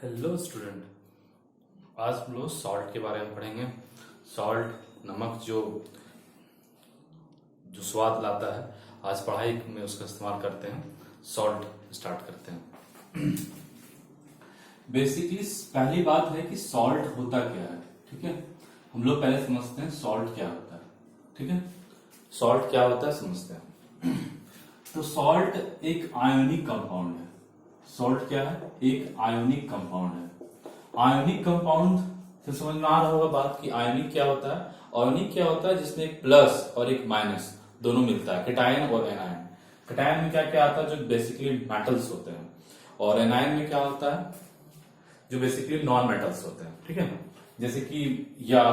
Hello student, आज हम लोग सॉल्ट के बारे में पढ़ेंगे। सॉल्ट नमक जो जो स्वाद लाता है, आज पढ़ाई में उसका इस्तेमाल करते हैं। सॉल्ट स्टार्ट करते हैं। बेसिकली पहली बात है कि सॉल्ट होता क्या है। ठीक है, हम लोग पहले समझते हैं सॉल्ट क्या होता है। ठीक है, सॉल्ट क्या होता है समझते हैं। तो सॉल्ट एक आयोनिक कंपाउंड है। सॉल्ट क्या है? एक आयोनिक कंपाउंड है। आयोनिक कंपाउंड से समझ में आ रहा होगा बात कि आयोनिक क्या होता है। आयोनिक क्या होता है? जिसमें एक प्लस और एक माइनस दोनों मिलता है, कैटायन और एनायन। कैटायन में क्या क्या आता है? जो बेसिकली मेटल्स होते हैं। और एनायन में क्या होता है? जो बेसिकली नॉन मेटल्स होते हैं। ठीक है, जैसे कि या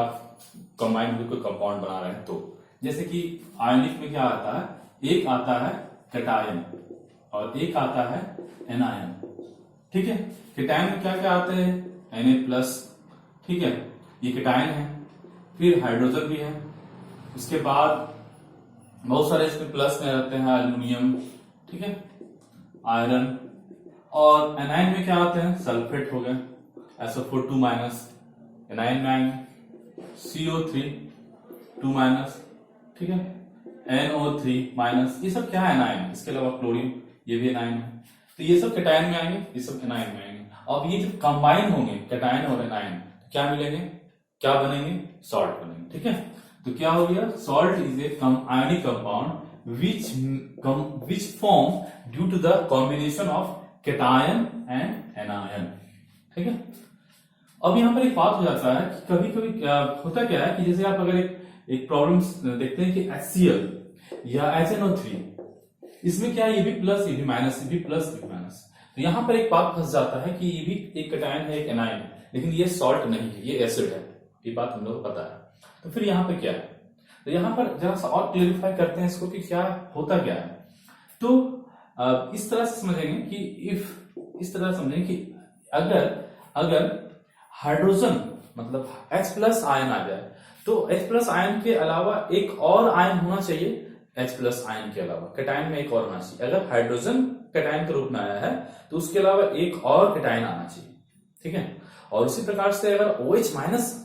कंबाइन होकर कोई कंपाउंड बना रहे हैं तो जैसे कि आयोनिक में क्या आता है? एक आता है कैटायन और एक आता है एनायन। ठीक है, कैटायन में क्या क्या आते हैं? Na+। ठीक है, ये कैटायन है। फिर हाइड्रोजन भी है। इसके बाद बहुत सारे इसमें प्लस में रहते हैं, एल्यूमिनियम, ठीक है, आयरन। और एनायन में क्या आते हैं? सल्फेट हो गए, SO4 2-। एनायन में आएंगे CO3 2-। ठीक है, NO3-। ये सब क्या है? एनायन। इसके अलावा क्लोरीन, ये भी एनायन है। तो ये सब कैटायन में आएंगे, ये सब एनायन में आएंगे। अब ये जब कंबाइन होंगे कैटायन और एनायन, तो क्या मिलेंगे? क्या बनेंगे? सॉल्ट बनेंगे। ठीक है, तो क्या हो गया? Salt is a ionic compound which form due to the combination of cation and anion. ठीक है, अब यहां पर एक बात हो जाता है कि कभी कभी क्या होता क्या है कि जैसे आप अगर एक प्रॉब्लम देखते हैं कि HCl या HNO3, इसमें क्या है? ये भी प्लस, ये भी माइनस, ये भी प्लस, ये भी माइनस। तो यहां पर एक बात फंस जाता है कि ये भी एक कैटायन है, एक एनायन है, लेकिन ये सॉल्ट नहीं है, ये एसिड है। ये बात हम लोग को पता है। तो फिर यहां पे क्या है? तो यहां पर जरा सा और क्लेरिफाई करते हैं इसको कि क्या होता क्या है। तो इस तरह से समझेंगे कि इस तरह से समझेंगे कि अगर अगर हाइड्रोजन मतलब H+ आयन आ जाए, तो H+ आयन के अलावा एक और आयन होना चाहिए। H+ आयन के अलावा कैटायन में एक और होना चाहिए। अगर हाइड्रोजन कैटायन के रूप में आया है तो उसके अलावा एक और कैटायन आना चाहिए। ठीक है, और उसी प्रकार से अगर OH-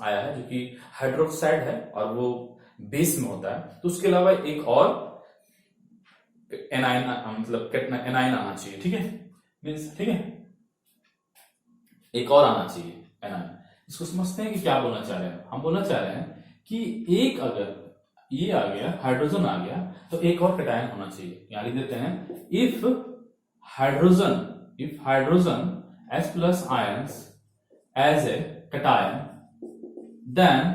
आया है जो कि हाइड्रोक्साइड है और वो बेस में होता है, तो उसके अलावा एक और एनायन मतलब एनायन आना चाहिए। ठीक है, मीन्स ठीक है, एक और आना चाहिए एनायन। इसको समझते हैं कि क्या बोलना चाह रहे हैं। हम बोलना चाह रहे हैं कि एक अगर ये आ गया, हाइड्रोजन आ गया, तो एक और कैटायन होना चाहिए। यहां लिख देते हैं if hydrogen H+ ions as a cation, then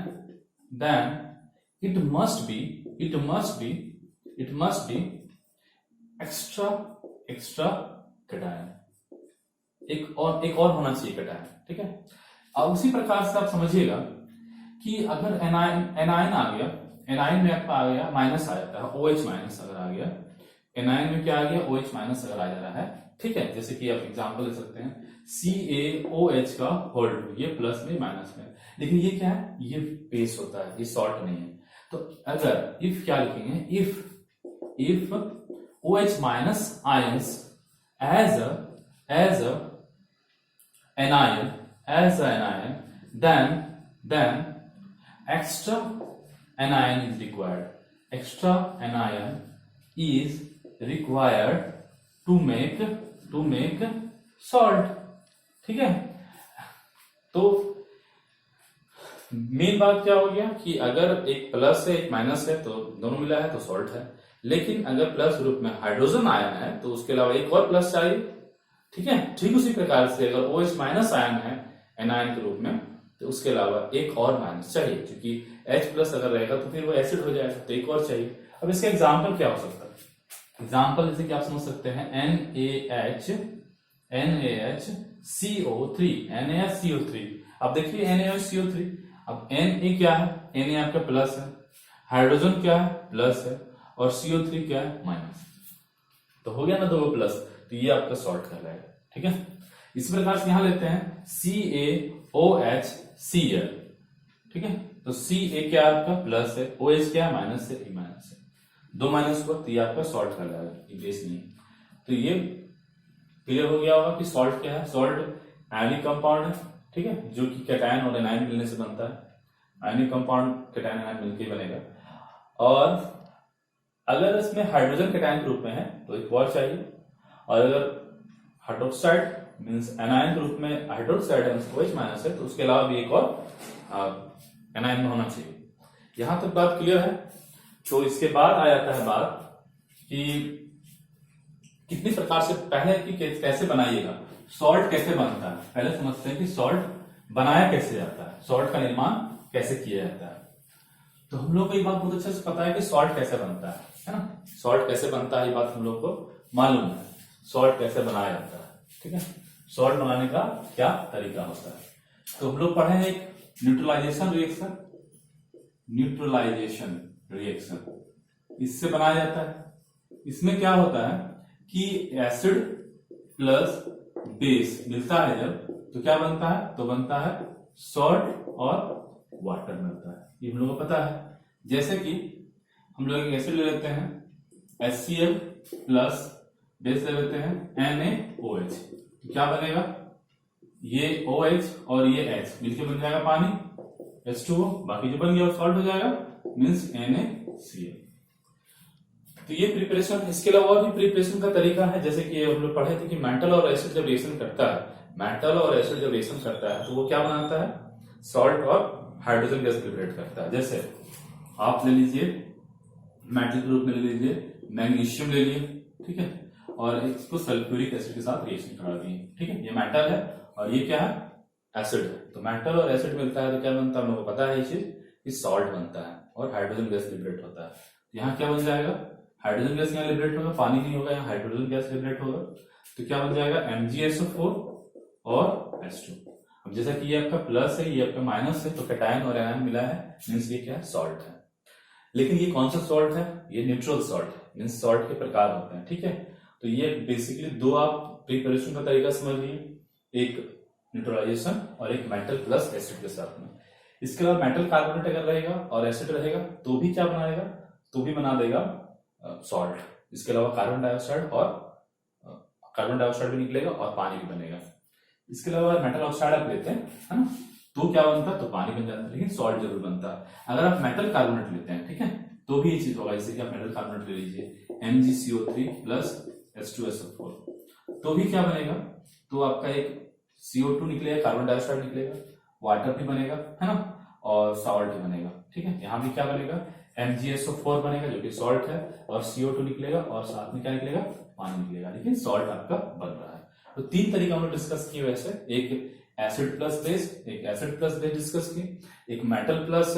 it must be extra cation। एक और होना चाहिए कैटायन। ठीक है, अब उसी प्रकार से आप समझिएगा कि अगर एनायन आ गया, एनायन में आपका आ गया माइनस आ जाता है, OH- अगर आ गया, एनायन में क्या आ गया? OH- अगर आ जा रहा है। ठीक है, जैसे कि आप एग्जांपल ले सकते हैं CaOH का होल्ड, ये प्लस में माइनस में, लेकिन ये क्या है? ये बेस होता है, ये सॉल्ट नहीं है। तो अगर इफ क्या लिखेंगे? If OH- ions as a anion, then extra anion is required. Extra anion is required to make salt। ठीक है, तो मेन बात क्या हो गया कि अगर एक प्लस है एक माइनस है तो दोनों मिला है तो सॉल्ट है। लेकिन अगर प्लस ग्रुप में हाइड्रोजन आयन है तो उसके अलावा एक और प्लस चाहिए। ठीक है, ठीक उसी प्रकार से अगर OH- आयन है एनायन के रूप में, तो उसके अलावा एक और माइनस चाहिए, क्योंकि H+ अगर रहेगा तो फिर वो एसिड हो जाएगा, तो एक और चाहिए। अब इसका एग्जाम्पल क्या हो सकता है? एग्जाम्पल जैसे कि आप समझ सकते हैं NaHCO3। अब देखिए NaHCO3, अब Na क्या है? Na आपका प्लस है, हाइड्रोजन क्या है? प्लस है, और CO3 क्या है? माइनस। तो हो गया ना दो प्लस, तो ये आपका सॉल्ट कहलाएगा। ठीक है, इसी प्रकार से यहां लेते हैं CaOHCl। ठीक है, तो Ca क्या आपका? प्लस है, OH क्या है? माइनस है, माइनस है, दो माइनस हुआ, तो ये आपका सॉल्ट कहलाएगा, ये बेस नहीं। तो ये क्लियर हो गया होगा कि सॉल्ट क्या है। सॉल्ट आयनिक कंपाउंड है, ठीक है, जो कि कैटायन और एनायन मिलने से बनता है। आयनिक कंपाउंड कैटायन एनायन मिलकर बनेगा। और अगर इसमें हाइड्रोजन कैटायन के रूप में है तो एक और चाहिए, और अगर हाइड्रोक्साइड मींस एनायन के रूप में हाइड्रोक्साइड है OH माइनस है, तो उसके अलावा भी एक और एनायन में होना चाहिए। यहां तक बात क्लियर है। तो इसके बाद आ जाता है बात कि कितनी प्रकार से, पहले कि कैसे बनाइएगा, सॉल्ट कैसे बनता है। पहले समझते हैं कि सॉल्ट बनाया कैसे जाता है, सॉल्ट का निर्माण कैसे किया जाता है। तो हम लोग को एक बात बहुत अच्छे से पता है कि सॉल्ट कैसे बनता है ना। सॉल्ट कैसे बनता है ये बात हम लोग को मालूम है। सॉल्ट कैसे बनाया जाता है, ठीक है, सॉल्ट बनाने का क्या तरीका होता है। तो हम लोग पढ़े हैं एक न्यूट्रलाइजेशन रिएक्शन, न्यूट्रलाइजेशन रिएक्शन इससे बनाया जाता है। इसमें क्या होता है कि एसिड प्लस बेस मिलता है जब, तो क्या बनता है, तो बनता है सॉल्ट और वाटर मिलता है। ये हम लोग को पता है। जैसे कि हम लोग एक एसिड ले लेते हैं HCl प्लस बेस ले लेते हैं NaOH, तो क्या बनेगा, ये OH और ये H मिलके बन जाएगा पानी H2O, बाकी जो बन गया वो सॉल्ट हो जाएगा मीन्स NaCl। तो ये प्रिपरेशन, इसके अलावा भी प्रिपरेशन का तरीका है। जैसे कि हम लोग पढ़े थे कि मेटल और एसिड जब रिएक्शन करता है, मेटल और एसिड जब रिएक्शन करता है तो वो क्या बनाता है, सॉल्ट और हाइड्रोजन गैस लिबरेट करता है। जैसे आप ले लीजिए मेटल के रूप में ले लीजिए मैग्नीशियम ले लिए, ठीक है, और इसको सल्फ्यूरिक एसिड के साथ रिएक्शन करा दिए, ठीक है, ये मेटल है और ये क्या है, एसिड है। तो मेटल और एसिड मिलता है तो क्या बनता है, हम लोग को पता है ये चीज कि सॉल्ट बनता है और हाइड्रोजन गैस लिबरेट होता है। यहाँ क्या बन जाएगा, हाइड्रोजन गैस यहाँ लिबरेट होगा, पानी नहीं होगा, यहाँ हाइड्रोजन गैस लिबरेट होगा, तो क्या बन जाएगा MgSO4 और H2। अब जैसा कि ये आपका प्लस है, ये आपका माइनस है, तो कैटायन और एनायन मिला है मीन्स ये क्या है, सॉल्ट है। लेकिन ये कौन सा सॉल्ट है, ये न्यूट्रल सॉल्ट मीन्स सॉल्ट के प्रकार होते हैं, ठीक है। तो ये बेसिकली दो आप प्रिपरेशन का तरीका समझ लिए, एक न्यूट्रलाइजेशन और एक मेटल प्लस एसिड के साथ में। इसके अलावा मेटल कार्बोनेट अगर रहेगा और एसिड रहेगा तो भी क्या बनाएगा, तो भी बना देगा सॉल्ट। इसके अलावा कार्बन डाइऑक्साइड भी निकलेगा और पानी भी बनेगा। इसके अलावा मेटल ऑक्साइड आप लेते हैं, है ना, तो क्या बनता है, तो पानी बन जाता है, लेकिन सॉल्ट जरूर बनता है। अगर आप मेटल कार्बोनेट लेते हैं, ठीक है, तो भी ये चीज होगा। जैसे कि आप मेटल कार्बोनेट ले लीजिए MgCO3 प्लस H2SO4, तो भी क्या बनेगा, तो आपका एक CO2 निकलेगा, कार्बन डाइऑक्साइड निकलेगा, वाटर भी बनेगा, है ना, और सॉल्ट भी बनेगा, ठीक है। यहाँ भी क्या बनेगा, MgSO4 बनेगा जो कि सॉल्ट है, और CO2 निकलेगा और साथ में क्या निकलेगा, पानी निकलेगा, लेकिन सॉल्ट आपका बन रहा है। तो तीन तरीका हमने डिस्कस किए वैसे, एक एसिड प्लस बेस, एक एसिड प्लस बेस डिस्कस किए, एक मेटल प्लस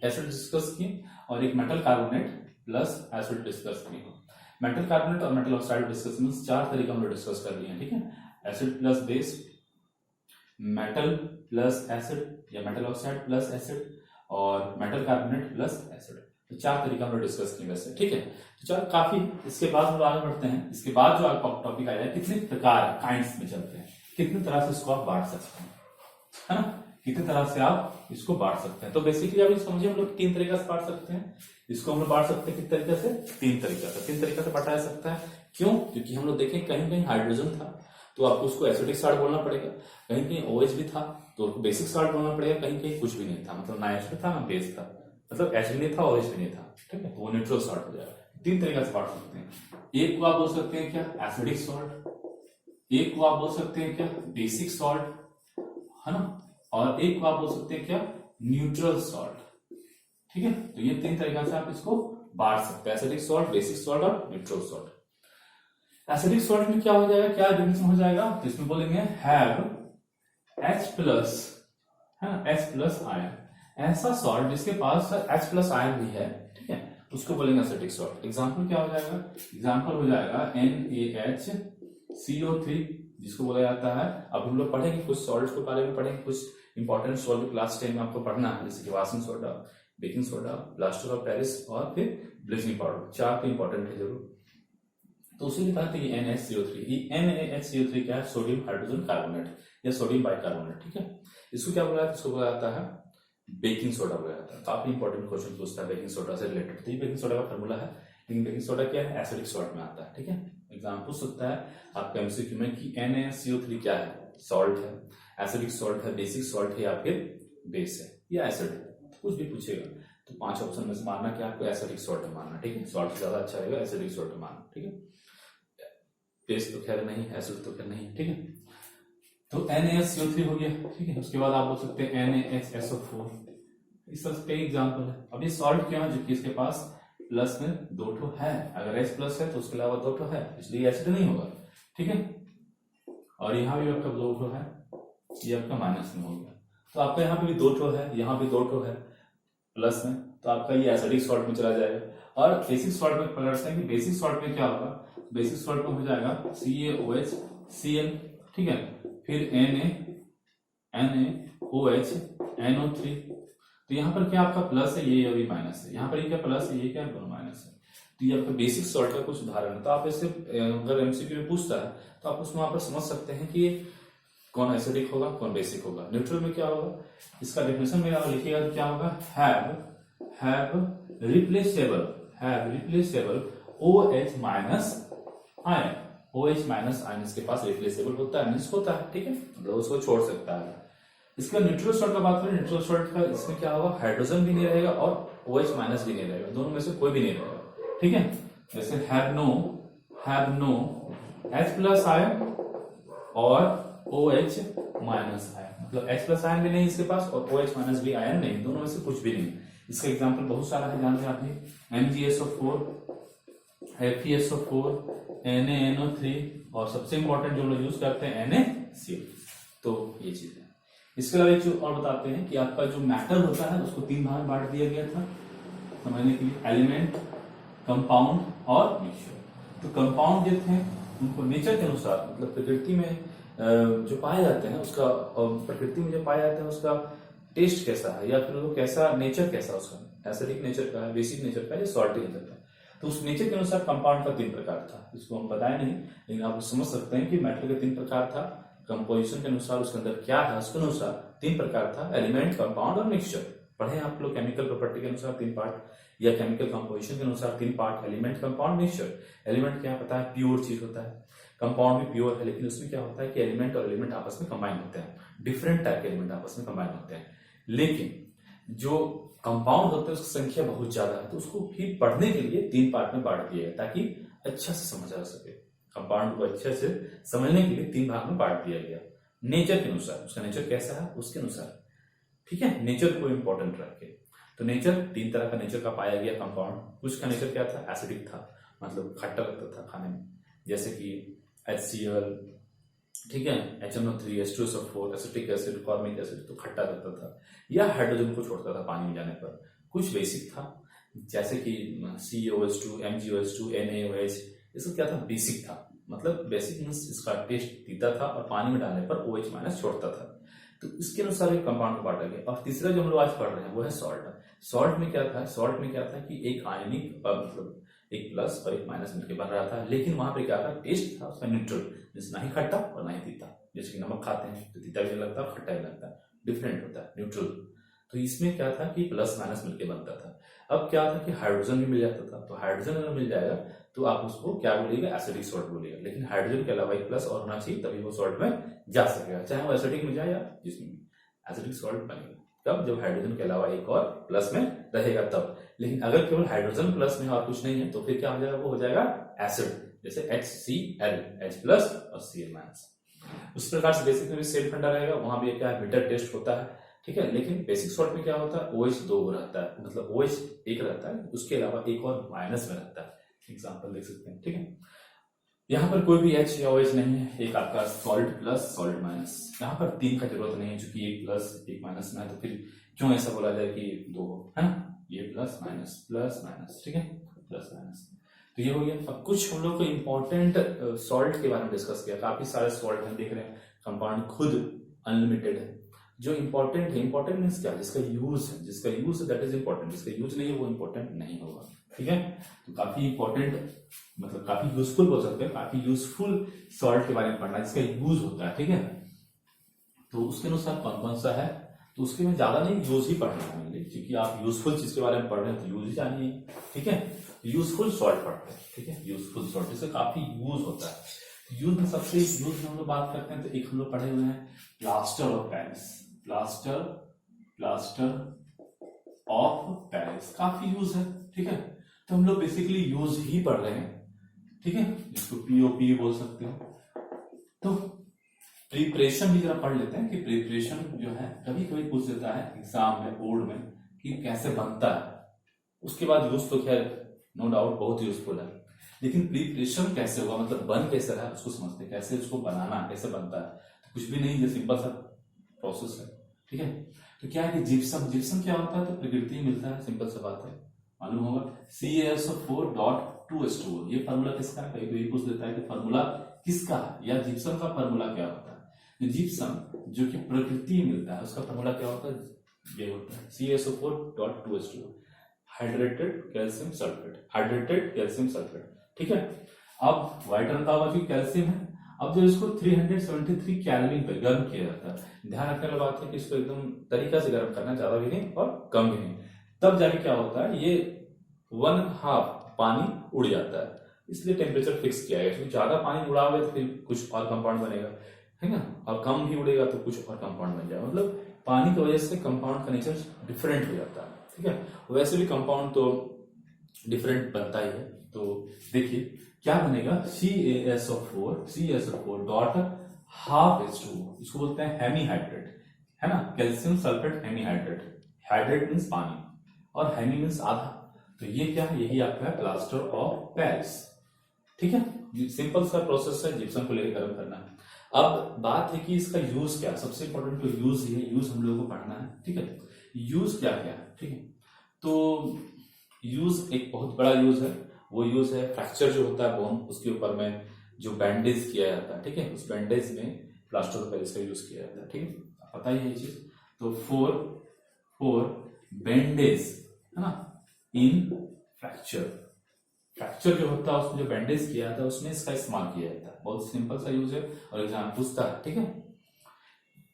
एसिड डिस्कस किए, और एक metal carbonate plus acid discuss किए। मेटल कार्बोनेट और मेटल ऑक्साइड डिस्कस मींस चार तरीका हमने डिस्कस कर लिए हैं, ठीक है। Acid plus base, metal plus acid या मेटल ऑक्साइड प्लस एसिड, और मेटल कार्बोनेट प्लस एसिड। तो चार तरीका हमने डिस्कस किए वैसे, ठीक है। तो चलो काफी, इसके बाद हम आगे बढ़ते हैं। इसके बाद जो आपका टॉपिक आया है, कितने प्रकार काइंड्स में चलते हैं, कितनी तरह से इसको आप बांट सकते हैं, है ना, कितनी तरह से आप इसको बांट सकते हैं। तो बेसिकली आप समझिए हम लोग तीन तरीका से बांट सकते हैं इसको। हम लोग बांट सकते हैं किस तरीके से, तीन तरीका से बांटा जा सकता है। क्यों, क्योंकि हम लोग देखें कहीं कहीं हाइड्रोजन था तो आपको उसको एसिडिक सॉल्ट बोलना पड़ेगा, कहीं कहीं OH भी था तो उसको बेसिक सॉल्ट बोलना पड़ेगा, कहीं कहीं कुछ भी नहीं था, मतलब ना एसिड था ना बेस था, मतलब एसिड नहीं था OH भी नहीं था, ठीक है, तो वो न्यूट्रल सॉल्ट हो जाएगा। तीन तरीका से बांट सकते हैं। एक को आप बोल सकते हैं क्या, एसिडिक सॉल्ट, एक को आप बोल सकते हैं क्या, बेसिक सॉल्ट, है ना, और एक को आप बोल सकते हैं क्या, न्यूट्रल सॉल्ट, ठीक है। तो ये तीन तरीका से आप इसको बांट सकते हैं, एसिडिक सॉल्ट, बेसिक सॉल्ट और न्यूट्रल सॉल्ट। एसिडिक सॉल्ट में क्या हो जाएगा, क्या डेफिनेशन हो जाएगा, तो इसमें बोलेंगे हैव H प्लस, है ना, H प्लस आयन। ऐसा सॉल्ट जिसके पास H प्लस आयन भी है, ठीक है, उसको बोलेंगे एसिडिक सॉल्ट। एग्जांपल क्या हो जाएगा, एग्जांपल हो जाएगा NaHCO3 जिसको बोला जाता है। अब हम लोग पढ़ेंगे कुछ सॉल्ट के बारे में, पढ़ेंगे कुछ इंपॉर्टेंट सॉल्ट क्लास 10 में आपको पढ़ना है, जैसे कि washing soda, baking soda, plaster of Paris और फिर ब्लीचिंग पाउडर, चार तो इंपॉर्टेंट है जरूर। तो उसी के तहत ये NaHCO3, ये NaHCO3 क्या है, सोडियम हाइड्रोजन कार्बोनेट या सोडियम बाइकार्बोनेट, ठीक है। इसको क्या बोला जाता है, इसको बोला जाता है बेकिंग सोडा बोला जाता है। काफी इंपॉर्टेंट क्वेश्चन पूछता है बेकिंग सोडा से रिलेटेड। तो ये बेकिंग सोडा का फॉर्मूला है, लेकिन बेकिंग सोडा क्या है, एसिडिक सॉल्ट में आता है, ठीक है। एग्जाम पूछ सकता है आपका एमसीक्यू में कि NaCO3 क्या है, सॉल्ट है, एसिडिक सॉल्ट है, बेसिक सॉल्ट है, या फिर बेस है या एसिड है, कुछ भी पूछेगा तो 5 ऑप्शन में से मानना कि आपको एसिडिक सॉल्ट है मानना, ठीक है। सॉल्ट ज्यादा अच्छा रहेगा, एसिडिक सॉल्ट है मानना, ठीक है। बेस तो खैर नहीं, एसिड तो खैर नहीं, ठीक है। तो NaCO3 हो गया, ठीक है। उसके बाद आप बोल सकते हैं NaHSO4, इस तरह कई एग्जाम्पल है। अब ये सॉल्ट क्यों है, जो कि इसके पास प्लस में 2 ठो है, अगर H प्लस है तो उसके अलावा 2 ठो है, इसलिए एसिड नहीं होगा, ठीक है। और यहाँ भी आपका 2 ठो है, ये आपका माइनस में हो गया। तो आपका यहाँ पे भी 2 ठो है, यहाँ भी 2 ठो है प्लस में, तो आपका ये एसिडिक सॉल्ट में चला जाएगा। और बेसिक सॉल्ट में पलटते हैं कि बेसिक सॉल्ट में क्या होगा, बेसिक सॉल्ट में हो जाएगा CaOH Cl, ठीक है, फिर NaOH NO3। तो यहाँ पर क्या आपका प्लस है, ये अभी माइनस है, यहाँ पर ये क्या प्लस है, ये क्या माइनस है। तो ये आपका बेसिक सॉल्ट का कुछ उदाहरण है। तो आप इससे अगर एमसीक्यू में पूछता है तो आप उसमें वहां पर समझ सकते हैं कि कौन एसिडिक होगा, कौन बेसिक होगा। न्यूट्रल में क्या होगा, इसका डेफिनेशन में आप लिखिएगा तो क्या होगा, have replaceable OH minus ion, OH minus ion इसके पास रिप्लेसेबल होता है, मींस होता है, ठीक है, मतलब उसको छोड़ सकता है। इसका न्यूट्रल सॉल्ट का बात करें, न्यूट्रल सॉल्ट का इसमें क्या होगा, हाइड्रोजन भी नहीं रहेगा और OH माइनस भी नहीं रहेगा, दोनों में से कोई भी नहीं रहेगा, ठीक है। जैसे have no H plus ion और OH माइनस आयन, मतलब H प्लस आयन भी नहीं इसके पास और OH माइनस भी आयन नहीं, दोनों में से कुछ भी नहीं। इसका एग्जाम्पल बहुत सारा है, जानते हैं आपने, MgSO4, FeSO4, NaNO3 और सबसे इंपॉर्टेंट जो लोग यूज करते हैं NaCl। तो ये चीज है। इसके अलावा एक चीज और बताते हैं कि आपका जो मैटर होता है उसको 3 भाग में बांट दिया गया था समझने के लिए, एलिमेंट, कंपाउंड और मिक्सचर। तो कंपाउंड जो थे उनको नेचर के अनुसार, मतलब प्रकृति में जो पाए जाते हैं उसका, प्रकृति में जो पाए जाते हैं उसका टेस्ट कैसा है, या फिर वो कैसा नेचर कैसा उसका, एसिडिक नेचर का है, बेसिक नेचर का है, या सॉल्टी नेचर का है। तो उस नेचर के अनुसार कंपाउंड का 3 प्रकार था, इसको हम बताए नहीं, लेकिन आप समझ सकते हैं कि मैटर का 3 प्रकार था। कंपोजिशन के अनुसार उसके अंदर क्या है उसके अनुसार 3 प्रकार था, एलिमेंट, कंपाउंड और मिक्सचर। पढ़े आप लोग केमिकल प्रॉपर्टी के अनुसार 3 पार्ट, या केमिकल कंपोजिशन के अनुसार 3 part, element, compound, mixture. Element क्या पता है, प्योर चीज होता है, कंपाउंड भी प्योर है, लेकिन उसमें क्या होता है कि एलिमेंट और एलिमेंट आपस में कंबाइन होते हैं, डिफरेंट टाइप के एलिमेंट आपस में कंबाइन होते हैं। लेकिन जो कंपाउंड होते हैं उसकी संख्या बहुत ज्यादा है, तो उसको भी पढ़ने के लिए 3 पार्ट में बांट दिया है ताकि अच्छा से समझा जा सके। कंपाउंड को अच्छे से समझने के लिए 3 भाग में बांट दिया गया, नेचर के अनुसार, उसका नेचर कैसा है उसके अनुसार, ठीक है, नेचर को इंपॉर्टेंट रख के। तो नेचर 3 तरह का नेचर का पाया गया कंपाउंड। कुछ का नेचर क्या था, एसिडिक था, मतलब खट्टा लगता था खाने में, जैसे कि HCl, ठीक है, HNO3, H2SO4, acetic acid, formic acid, तो खट्टा लगता था, या हाइड्रोजन को छोड़ता था पानी में जाने पर। कुछ बेसिक था, जैसे कि COH2, MgOH2, NaOH, ये सब क्या था, बेसिक था, मतलब बेसिक मींस इसका टेस्ट तीता था और पानी में डालने पर OH माइनस छोड़ता था। तो इसके अनुसार एक कंपाउंड को बांटा गया। और तीसरा जो हम लोग आज पढ़ रहे हैं वो है सॉल्ट। सॉल्ट में क्या था, सॉल्ट में क्या था कि एक आयनिक, मतलब एक प्लस और एक माइनस मिलकर बन रहा था, लेकिन वहां पे क्या था, टेस्ट था उसका न्यूट्रल, जैसे ना ही खट्टा और ना ही तीता। जैसे कि नमक खाते हैं तो तीता भी लगता है, खट्टा भी लगता है, डिफरेंट होता है, न्यूट्रल। तो इसमें क्या था कि प्लस माइनस मिलकर बनता था। अब क्या था कि हाइड्रोजन भी मिल जाता था, तो हाइड्रोजन अगर मिल जाएगा तो आप उसको क्या बोलिएगा, एसिडिक सॉल्ट बोलिएगा। लेकिन हाइड्रोजन के अलावा एक प्लस और होना चाहिए, तभी वो सॉल्ट में जा सकेगा, चाहे वो एसिडिक में जाए या जिसमें भी, एसिडिक सॉल्ट बनेगा तब जब हाइड्रोजन के अलावा एक और प्लस में रहेगा तब। लेकिन अगर केवल हाइड्रोजन प्लस में और कुछ नहीं है तो फिर क्या हो जाएगा, वो हो जाएगा एसिड, जैसे HCl, H प्लस और Cl माइनस। उस प्रकार से बेसिक में भी सेम फंडा रहेगा, वहां भी क्या है, बिटर टेस्ट होता है, ठीक है। लेकिन बेसिक सॉल्ट में क्या होता है, OH 2 रहता है, मतलब OH एक रहता है, उसके अलावा एक और माइनस में रहता है। एग्जाम्पल देख सकते हैं, ठीक है। यहाँ पर कोई भी H या OH नहीं है, एक आपका सॉल्ट प्लस सॉल्ट माइनस। यहाँ पर 3 का जरूरत नहीं है, चूंकि एक प्लस एक माइनस में है, तो फिर क्यों ऐसा बोला जाए कि 2 है ना, ये प्लस माइनस, ठीक है, प्लस माइनस। तो ये हो गया। अब कुछ हम लोग को इंपॉर्टेंट सॉल्ट के बारे में डिस्कस किया, काफी सारे सॉल्ट हम देख रहे हैं, कंपाउंड खुद अनलिमिटेड है। जो इंपॉर्टेंट है, इंपॉर्टेंट मीन्स क्या, जिसका यूज है, जिसका यूज है दैट इज इंपॉर्टेंट, जिसका यूज नहीं है वो इंपॉर्टेंट नहीं होगा, ठीक है। तो काफी इंपॉर्टेंट मतलब काफी यूजफुल बोल सकते हैं, काफी यूजफुल सॉल्ट के बारे में पढ़ना, जिसका यूज होता है, ठीक है। तो उसके अनुसार कौन कौन सा है, तो उसके में ज्यादा नहीं यूज ही पढ़ना है, क्योंकि आप यूजफुल चीज के बारे में पढ़ रहे हैं तो यूज ही जानिए, ठीक है। यूजफुल सॉल्ट पढ़ते हैं, ठीक है। यूजफुल सॉल्ट इससे काफी यूज होता है। यूज में सबसे यूज में हम लोग बात करते हैं तो एक हम लोग पढ़े हुए हैं plaster of Paris. Plaster of Paris काफी यूज है, ठीक है। तो हम लोग बेसिकली यूज ही पढ़ रहे हैं, ठीक है। इसको पीओपी बोल सकते हो। तो प्रिपरेशन भी जरा पढ़ लेते हैं कि प्रिपरेशन जो है कभी कभी पूछ देता है एग्जाम में, बोर्ड में, कि कैसे बनता है। उसके बाद यूज तो खैर नो डाउट बहुत यूजफुल है, लेकिन प्रिपरेशन कैसे होगा, मतलब बन कैसे रहा है उसको समझते हैं, कैसे उसको बनाना है, कैसे बनता है। तो कुछ भी नहीं, ये सिंपल सा प्रोसेस है, ठीक है। तो क्या है कि जिप्सम क्या होता है, तो प्रकृति में मिलता है, सिंपल सा बात है, मालूम होगा। CaSO4.2H2O, ये फार्मूला किसका है, कहीं कोई पूछ देता है कि फार्मूला किसका है, या जिप्सम का फार्मूला क्या होता है। जिप्सम जो कि प्रकृति में मिलता है उसका फार्मूला क्या होता है, ये होता है CaSO4.2H2O, हाइड्रेटेड कैल्शियम सल्फेट, ठीक है। अब व्हाइट रंग का होगा क्योंकि कैल्शियम है। अब जब इसको 373 केल्विन पे गर्म किया जाता है, ध्यान रखने वाली बात है कि इसको एकदम तरीका से गर्म करना, ज्यादा भी नहीं और कम भी नहीं, तब जाके क्या होता है, ये 1/2 पानी उड़ जाता है। इसलिए टेम्परेचर फिक्स किया है, ज्यादा पानी उड़ाओगे तो फिर कुछ और कंपाउंड बनेगा, है ना, और कम भी उड़ेगा तो कुछ और कंपाउंड बन जाएगा। मतलब पानी की वजह से कंपाउंड का नेचर डिफरेंट हो जाता है, ठीक है। वैसे भी कंपाउंड तो डिफरेंट बनता ही है। तो देखिए क्या बनेगा, CaSO4.1/2H2O, इसको बोलते हैं हेमीहाइड्रेट, है ना, calcium sulphate hemihydrate. Hydrate means पानी और हेमी मीन्स आधा। तो ये क्या है, यही आपका है प्लास्टर ऑफ पेरिस, ठीक है। सिंपल सा प्रोसेस है, जिप्सम को लेकर गर्म करना है। अब बात है कि इसका यूज क्या, सबसे इंपॉर्टेंट तो यूज ही है, यूज हम लोगों को पढ़ना है, ठीक है। यूज क्या क्या है, ठीक है। तो यूज एक बहुत बड़ा यूज है, वो यूज है फ्रैक्चर जो होता है बोन, उसके ऊपर में जो बैंडेज किया जाता है, ठीक है, उस बैंडेज में प्लास्टर ऑफ पेरिस का यूज किया जाता है, ठीक है, पता ही है ये चीज। तो फोर बैंडेज, है ना, इन फ्रैक्चर जो होता है उसमें जो बैंडेज किया जाता है उसमें इसका इस्तेमाल किया जाता है। बहुत सिंपल सा यूज है और एग्जाम पूछता है, ठीक है।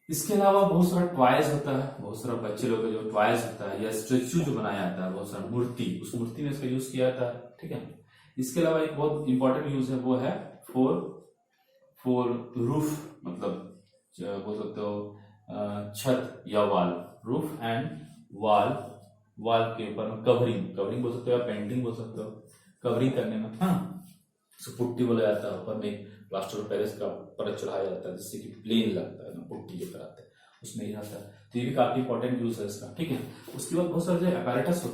इसके अलावा बहुत सारा टॉयज होता है, बहुत सारा बच्चे लोग का जो टॉयज होता है या स्टेच्यू जो बनाया जाता है, बहुत सारा मूर्ति, उस मूर्ति में इसका यूज किया जाता है, ठीक है। इसके अलावा एक बहुत इंपॉर्टेंट यूज है, वो है फॉर रूफ, मतलब बोल सकते हो छत या वाल, रूफ एंड वाल के ऊपर कवरिंग बोल सकते हो या पेंटिंग बोल सकते हो, कवरिंग करने में, हाँ, उसको पुट्टी बोला जाता है। ऊपर में प्लास्टर ऑफ पेरिस का परत चढ़ाया जाता है जिससे कि प्लेन लगता है ना, पुट्टी जो कराते हैं उसमें ही रहता है। तो ये भी काफी इंपॉर्टेंट यूज है इसका, ठीक है। उसके बाद बहुत सारा जो apparatus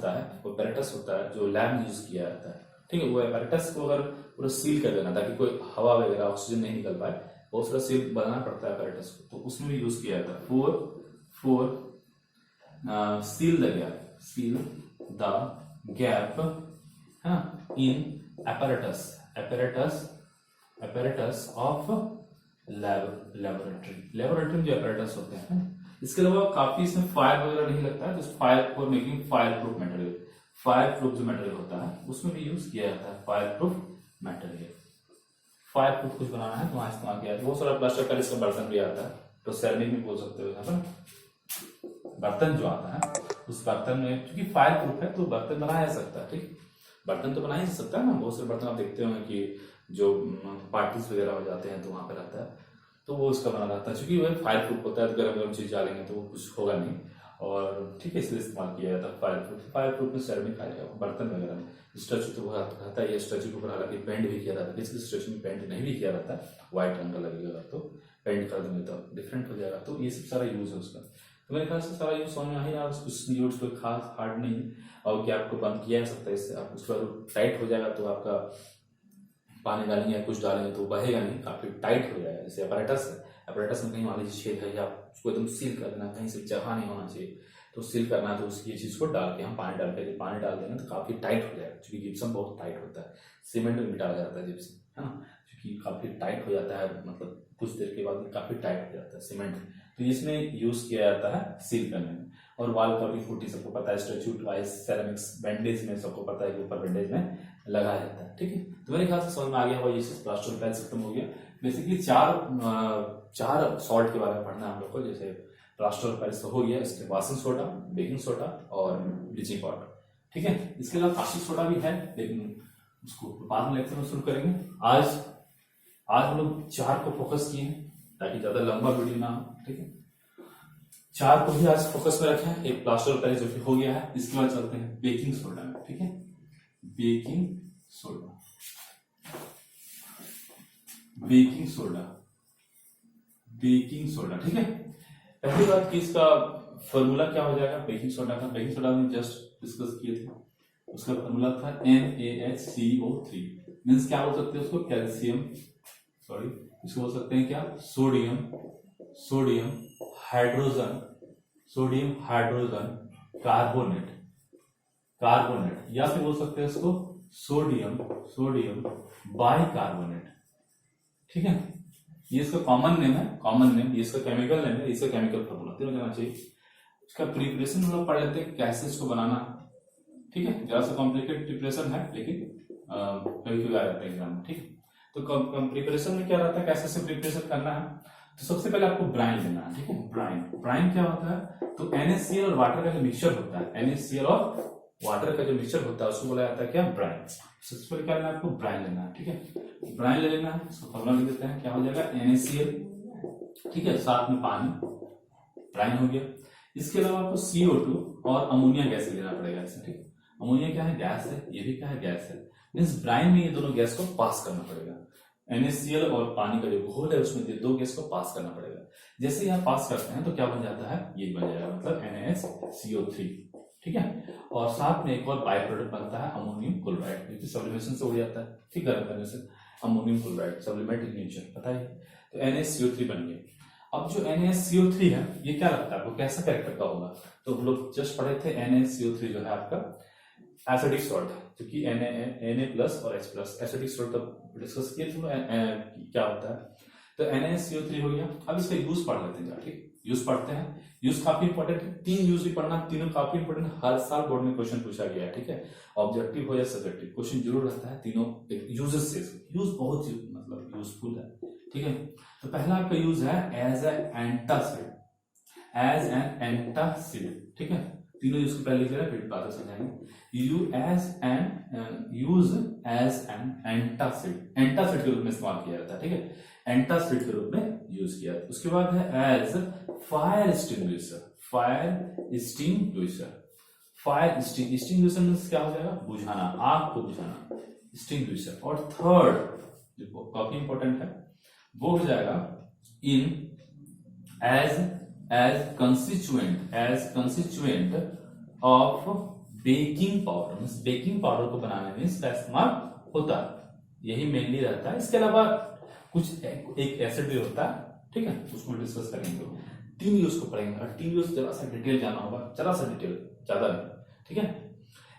होता है जो लैब में यूज किया जाता है, ठीक है। वो apparatus को अगर पूरा सील कर देना ताकि कोई हवा वगैरह ऑक्सीजन नहीं निकल पाए, बहुत सारा सील बनाना पड़ता है apparatus को, तो उसमें भी यूज किया जाता है। फोर सील द गैप, है ना, इन apparatus ऑफ लेबोरेटरी जो apparatus होते हैं। इसके अलावा काफी इसमें फायर वगैरह नहीं लगता है, तो fire for making fire proof जो मटेरियल होता है उसमें भी यूज किया जाता है। फायर प्रूफ कुछ बनाना है तो वहां इस्तेमाल किया जाता है। बहुत सारा प्लास्टर पेरिस का बर्तन भी आता है, तो सेरेमिक भी बोल सकते हो यहाँ पर। बर्तन जो आता है उस बर्तन में क्योंकि फायर प्रूफ है तो बर्तन बनाया जा सकता है, ठीक, बर्तन तो बनाया जा सकता है ना। बहुत सारे बर्तन आप देखते होंगे कि जो पार्टीज वगैरह हो जाते हैं तो वहां पर रहता है, तो वो उसका बना रहता है, क्योंकि वह फायर प्रूफ होता है, तो गर्म चीज डालेंगे तो वो कुछ होगा नहीं, और ठीक है, इसलिए इस्तेमाल किया जाता है फायर प्रूफ में सेरेमिक बर्तन वगैरह में। स्टैचू तो रहता है, ये स्टैचू के ऊपर हालांकि पेंट भी किया जाता है, किसी स्टैचू में पेंट नहीं भी किया जाता है, व्हाइट रंग का लगेगा तो पेंट कर देंगे तो डिफरेंट हो जाएगा। तो ये सब सारा यूज है उसका। तो मेरे ख्याल से सारा यूज समझ में आ ही रहा, कुछ यूज कोई खास हार्ड नहीं, और क्या आपको बंद किया जा सकता है इससे। आप उसके बाद टाइट हो जाएगा तो आपका पानी डालेंगे या कुछ डालेंगे तो बहेगा नहीं, काफी टाइट हो जाएगा। जैसे अपरेटस में कहीं मान लीजिए छेद है या उसको एकदम सील कर देना, कहीं से जगह नहीं होना चाहिए, तो सील करना है तो उसकी ये चीज को डाल के हम पानी डाल देंगे तो काफी टाइट हो जाएगा, क्योंकि जिप्सम बहुत टाइट होता है। सीमेंट में भी डाला जाता है जिप्सम, है ना, क्योंकि काफी टाइट हो जाता है, मतलब कुछ देर के बाद काफी टाइट हो जाता है सीमेंट, तो इसमें यूज किया जाता है सील करने में। और वाल कवरिंग पुट्टी सबको पता है, स्टैचू टॉयज सेरेमिक्स बैंडेज में सबको पता है कि ऊपर बैंडेज में लगाया जाता है, ठीक है। तो मेरे ख्याल से समझ में आ गया होगा, ये प्लास्टर ऑफ पेरिस खत्म हो गया। बेसिकली चार सॉल्ट के बारे में पढ़ना है हम लोग को, जैसे प्लास्टर ऑफ पेरिस हो गया, इसके वाशिंग सोडा, बेकिंग सोडा और ब्लीचिंग पाउडर। ठीक है। इसके अलावा कास्टिक सोडा भी है, लेकिन उसको बाद में लेक्चर में शुरू करेंगे। आज हम लोग 4 को फोकस किए हैं ताकि ज्यादा लंबा वीडियो ना हो, ठीक है। 4 को भी आज फोकस में रखें। एक प्लास्टर पहले जो कि हो गया है, इसके बाद चलते हैं बेकिंग सोडा में, ठीक है। Baking soda, baking soda, baking soda, ठीक है। पहली बात कि इसका फॉर्मूला क्या हो जाएगा बेकिंग सोडा का। बेकिंग सोडा में जस्ट डिस्कस किए थे, उसका फॉर्मूला था NaHCO3। मीन्स क्या बोल सकते हैं उसको, कैल्शियम, सॉरी इसको बोल सकते हैं क्या, sodium hydrogen, sodium hydrogen carbonate, या फिर बोल सकते हैं इसको सोडियम बाइकार्बोनेट, ठीक है। ये इसका कॉमन नेम, ये इसका केमिकल नेम है, इसका केमिकल फॉर्मूला तीनों जाना चाहिए। इसका प्रिपरेशन हम लोग पढ़ लेते हैं कैसे इसको बनाना, ठीक है। जरा सा कॉम्प्लिकेटेड प्रिपरेशन है, लेकिन कभी कभी आ जाता है एग्जाम में, ठीक है। तो प्रिपरेशन में क्या रहता है, कैसे से प्रिपरेशन करना है। तो सबसे पहले आपको ब्राइन लेना है, ठीक है। ब्राइन क्या होता है, तो NaCl और वाटर का जो मिक्सचर होता है, NaCl और वाटर का जो मिक्सचर होता है उसको बोला जाता है क्या, ब्राइन। सबसे पहले क्या लेना है आपको, ब्राइन लेना है, ठीक है। ब्राइन ले लेना है, इसको फॉर्मूला लिख देते हैं, क्या हो जाएगा NaCl, ठीक है, साथ में पानी, ब्राइन हो गया। इसके अलावा आपको CO2 और अमोनिया गैस लेना पड़ेगा इससे, ठीक है। अमोनिया क्या है, गैस है, ये भी क्या है, गैस है। मीन्स ब्राइन में ये दोनों गैस को पास करना पड़ेगा। NaCl और पानी का जो घोल है उसमें ये 2 गैस को पास करना पड़ेगा। जैसे यहाँ पास करते हैं तो क्या बन जाता है, ये बन जाएगा, मतलब NaCO3, ठीक है। और साथ में एक और बाय प्रोडक्ट बनता है अमोनियम क्लोराइड, जो कि सब्लिमेशन से उड़ जाता है, ठीक, गर्म करने से। Ammonium chloride sublimate in nature, पता है। तो NaCO3 बन गया। अब जो NaCO3 है ये क्या लगता है आपको, कैसा कैरेक्टर का होगा। तो हम लोग जस्ट पढ़े थे NaCO3 जो है आपका एसिडिक सॉल्ट है, क्योंकि Na प्लस और H प्लस एसिडिक सॉल्ट तब डिस्कस किए थे क्या होता है। तो NaCO3 हो गया। अब इसका यूज पढ़ लेते हैं, ठीक, यूज पढ़ते हैं। यूज काफी इंपॉर्टेंट है, 3 यूज भी पढ़ना, तीनों काफी इंपॉर्टेंट, हर साल बोर्ड में क्वेश्चन पूछा गया है, ठीक है। ऑब्जेक्टिव हो या सब्जेक्टिव, क्वेश्चन जरूर रहता है तीनों यूजेस से। यूज बहुत मतलब यूजफुल है, ठीक है। तो पहला आपका यूज है एज एन एंटासिड, ठीक है। तीनों यूज को पहले लिख लेना, फिर बातें समझाएंगे। यूज एज एन एंटासिड के रूप में इस्तेमाल किया जाता है, ठीक है। एंटासिड के रूप में यूज किया जाता है। उसके बाद है एज फायर एक्सटिंग्विशर मींस क्या हो जाएगा, बुझाना, आग को बुझाना, एक्सटिंग्विशर। और थर्ड जो काफी इंपॉर्टेंट है वो हो जाएगा in as constituent of baking powder. Means baking powder को बनाने में इसका इस्तेमाल होता है, यही मेनली रहता है। इसके अलावा कुछ एक एसिड भी होता है, ठीक है, उसको डिस्कस करेंगे। 3 यूज को पढ़ेंगे और 3 यूज जरा सा डिटेल जाना होगा, जरा सा डिटेल, ज्यादा नहीं, ठीक है।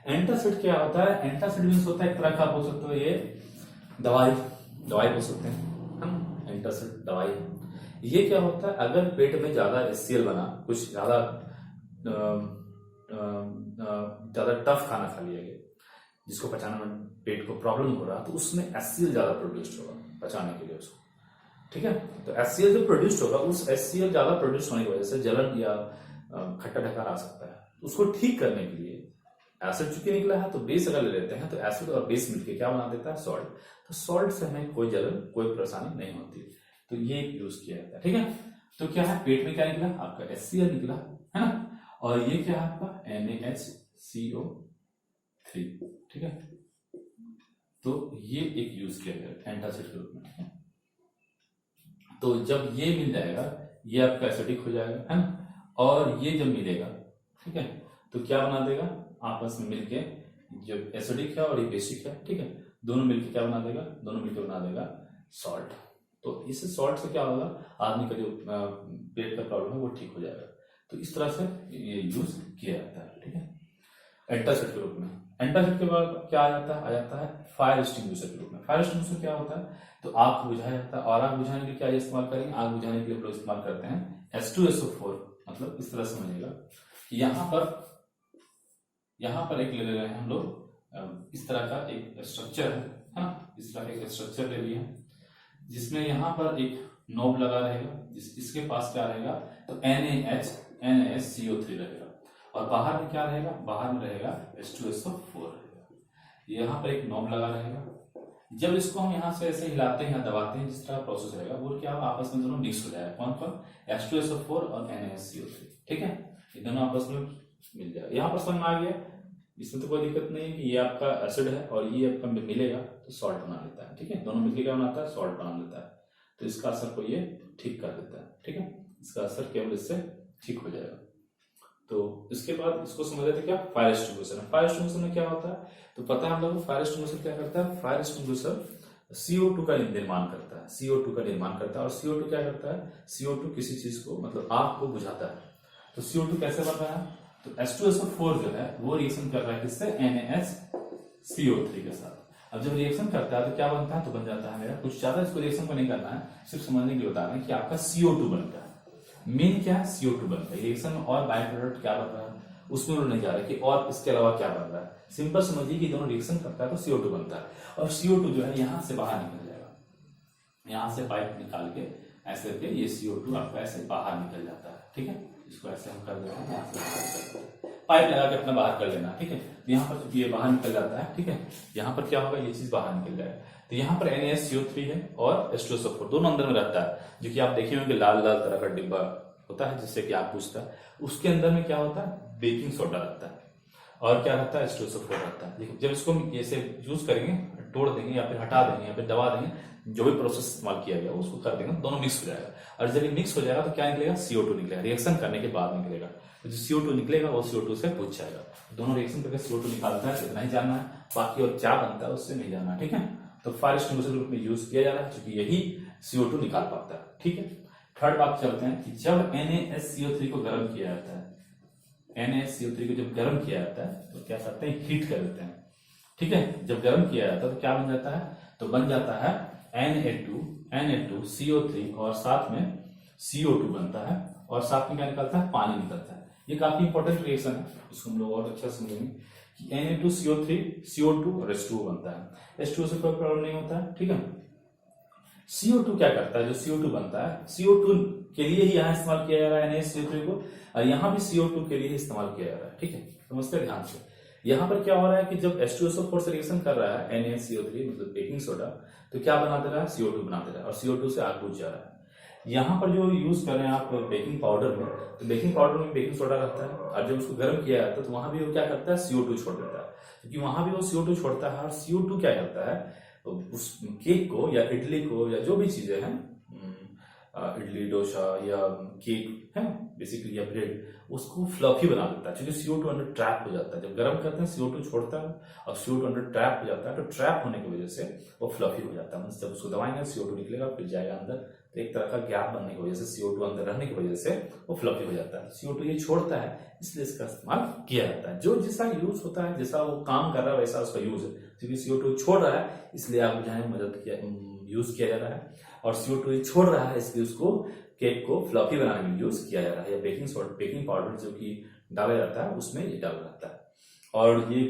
एंटासिड क्या होता है, एंटासिड मींस होता है एक तरह का, आप बोल सकते हो ये दवाई बोल सकते हैं, एंटासिड दवाई। ये क्या होता है, अगर पेट में ज्यादा HCl बना, कुछ ज्यादा टफ खाना खा लिया गया, जिसको पचाने में पेट को प्रॉब्लम हो रहा, तो उसमें HCl ज्यादा प्रोड्यूस होगा पचाने के लिए उसको, ठीक है। तो HCl जो प्रोड्यूस होगा, उस HCl ज्यादा प्रोड्यूस होने की वजह से जलन या खट्टा ढकार आ सकता है। उसको ठीक करने के लिए एसिड चूंकि निकला है तो बेस अगर ले लेते हैं, तो एसिड और बेस मिलकर क्या बना देता है, सॉल्ट। तो सॉल्ट से हमें कोई जलन, कोई परेशानी नहीं होती, तो ये यूज किया जाता है, ठीक है। तो क्या है, पेट में क्या निकला आपका, HCl निकला है ना, और ये क्या है आपका NaCO3, ठीक है। तो ये एक यूज किया गया एंटासिड के रूप में, ठीक है। तो जब ये मिल जाएगा, ये आपका एसिडिक हो जाएगा, है ना, और ये जब मिलेगा, ठीक है, तो क्या बना देगा, आपस में मिलके जो एसिडिक है और ये बेसिक है, ठीक है, दोनों मिलके क्या बना देगा, दोनों मिलके बना देगा सॉल्ट। तो इस सॉल्ट से क्या होगा, आदमी का जो पेट का प्रॉब्लम है वो ठीक हो जाएगा। तो इस तरह से ये यूज किया जाता है, ठीक है, एंटासिड के रूप में। एंटासिड के बाद क्या आ जाता है फायर एक्सटिंग्विशर के रूप में। फायर एक्सटिंग्विशर क्या होता है, तो आग को बुझाया जाता है, और आग बुझाने के लिए क्या इस्तेमाल करेंगे, आग बुझाने के लिए हम लोग इस्तेमाल करते हैं H2SO4। मतलब इस तरह समझिएगा कि यहाँ पर एक ले रहे हैं हम लोग, इस तरह का एक स्ट्रक्चर है ना, इस तरह का एक स्ट्रक्चर ले लिया, जिसमें यहाँ पर एक नोब लगा रहेगा, इसके पास क्या रहेगा, तो NaHCO3 रहेगा, और बाहर में क्या रहेगा, बाहर में रहेगा H2SO4 रहेगा। यहाँ पर एक नॉब लगा रहेगा। जब इसको हम यहाँ से ऐसे हिलाते हैं, दबाते हैं, जिस तरह प्रोसेस रहेगा वो क्या होगा, आपस में दोनों मिक्स हो जाएगा। कौन कौन, H2SO4 और NaSCO3, ठीक है, ये दोनों आपस में मिल जाएगा। यहाँ पर समझ में आ गया, इसमें तो कोई दिक्कत नहीं है कि ये आपका एसिड है और ये आपका मिलेगा तो सॉल्ट बना लेता है, ठीक है, दोनों मिलकर क्या बनाता है, सॉल्ट बना लेता है। तो इसका असर को ये ठीक कर देता है, ठीक है, इसका असर केवल इससे ठीक हो जाएगा। तो इसके बाद इसको समझ लेते क्या, फायर एक्सटिंग्विशर। फायर एक्सटिंग्विशर में क्या होता है, तो पता है हम लोगों को फायर एक्सटिंग्विशर क्या करता है, फायर एक्सटिंग्विशर CO2 का निर्माण करता है, CO2 का निर्माण करता है। और CO2 क्या करता है, CO2 किसी चीज को मतलब आग को बुझाता है। तो CO2 कैसे बन रहा है, तो H2SO4 जो है वो रिएक्शन कर रहा है किससे, NaSCO3 के साथ। अब जब रिएक्शन करता है तो क्या बनता है, तो बन जाता है मेरा, कुछ ज्यादा इसको रिएक्शन को नहीं करना है, सिर्फ समझने के लिए बता रहे हैं कि आपका CO2 बनता है। मेन क्या है, CO2 बनता है। रिएक्शन में और बाय प्रोडक्ट क्या बन रहा है उसमें उन्होंने नहीं जा रहा है कि और इसके अलावा क्या बन रहा है। सिंपल समझिए कि दोनों रिएक्शन करता है तो CO2 बनता है। और CO2 जो है यहाँ से बाहर निकल जाएगा, यहाँ से पाइप निकाल के ऐसे करके ये CO2 आपका ऐसे बाहर निकल जाता है, ठीक है। इसको ऐसे हम कर देते हैं, यहाँ से बाहर कर देते हैं, पाइप लगा के अपना बाहर कर लेना, ठीक है। तो यहाँ पर ये बाहर निकल जाता है, ठीक है। यहाँ पर क्या होगा, ये चीज बाहर निकल जाएगा। तो यहाँ पर NaSCO3 है और H2SO4 दोनों अंदर में रहता है, जो कि आप देखे होंगे लाल लाल तरह का डिब्बा होता है जिससे कि आप पूछता है, उसके अंदर में क्या होता है, बेकिंग सोडा रहता है और क्या रहता है, H2SO4 रहता है। लेकिन जब इसको हम ऐसे यूज करेंगे, तोड़ देंगे या फिर हटा देंगे या फिर दबा देंगे, जो भी प्रोसेस इस्तेमाल किया गया उसको कर देंगे, दोनों मिक्स हो जाएगा। और जब ये मिक्स हो जाएगा तो क्या निकलेगा, CO2 निकलेगा, रिएक्शन करने के बाद निकलेगा। तो जो CO2 निकलेगा वो CO2 से पूछ जाएगा। दोनों रिएक्शन करके CO2 निकालता है, इतना ही जानना है, बाकी और क्या बनता है उससे नहीं जानना, ठीक है। तो फायर एक्सटिंग्विशर के रूप में यूज किया जा रहा है क्योंकि यही CO2 निकाल पाता है, ठीक है। थर्ड बात चलते हैं कि जब NaSCO3 को गर्म किया जाता है, NaSCO3 को जब गर्म किया जाता है तो क्या करते हैं, हीट कर देते हैं, ठीक है। जब गर्म किया जाता है तो क्या बन जाता है, तो बन जाता है Na2CO3 और साथ में CO2 बनता है और साथ में क्या निकलता है, पानी निकलता है। ये काफी इंपॉर्टेंट रिएक्शन है, इसको हम लोग और अच्छा समझेंगे कि Na2CO3 CO2 और H2O बनता है। H2O से कोई प्रॉब्लम नहीं होता है, ठीक है। CO2 क्या करता है, जो CO2 बनता है, CO2 के लिए ही यहाँ इस्तेमाल किया जा रहा है NaCO3 को, और यहाँ भी CO2 के लिए ही इस्तेमाल किया जा रहा है, ठीक है। समझते ध्यान से। यहाँ पर क्या हो रहा है कि जब H2SO4 से रिएक्शन कर रहा है NaCO3 मतलब बेकिंग सोडा, तो क्या बना दे रहा है, CO2 बना दे रहा है और CO2 से आग बुझ जा रहा है। यहाँ पर जो यूज कर रहे हैं आप बेकिंग पाउडर में, तो बेकिंग पाउडर में बेकिंग सोडा रहता है और जब उसको गर्म किया जाता है तो वहां भी वो क्या करता है, CO2 छोड़ देता है, क्योंकि वहां भी वो CO2 छोड़ता है। और CO2 क्या करता है, उस केक को या इडली को या जो भी चीजें हैं, इडली डोसा या केक है बेसिकली या ब्रेड, उसको फ्लफी बना देता है, क्योंकि CO2 अंदर ट्रैप हो जाता है। जब गर्म करते हैं CO2 छोड़ता है और CO2 अंदर ट्रैप हो जाता है, तो ट्रैप होने की वजह से वो फ्लफी हो जाता है। जब उसको दबाएंगे CO2 निकलेगा, फिर जाएगा अंदर, तो एक तरह का गैप बनने की वजह से CO2 अंदर रहने की वजह से वो फ्लफी हो जाता है। CO2 ये छोड़ता है, इसलिए इसका इस्तेमाल किया जाता है। जो जैसा यूज होता है, जैसा वो काम कर रहा है वैसा उसका यूज है। क्योंकि CO2 छोड़ रहा है इसलिए आप बुझाने में मदद किया यूज किया जा रहा है, और CO2 छोड़ रहा है इसलिए उसको केक को फ्लफी बनाने में यूज किया जा रहा है। या बेकिंग सोडा, बेकिंग पाउडर जो कि डाला जाता है उसमें ये डाला जाता है। और ये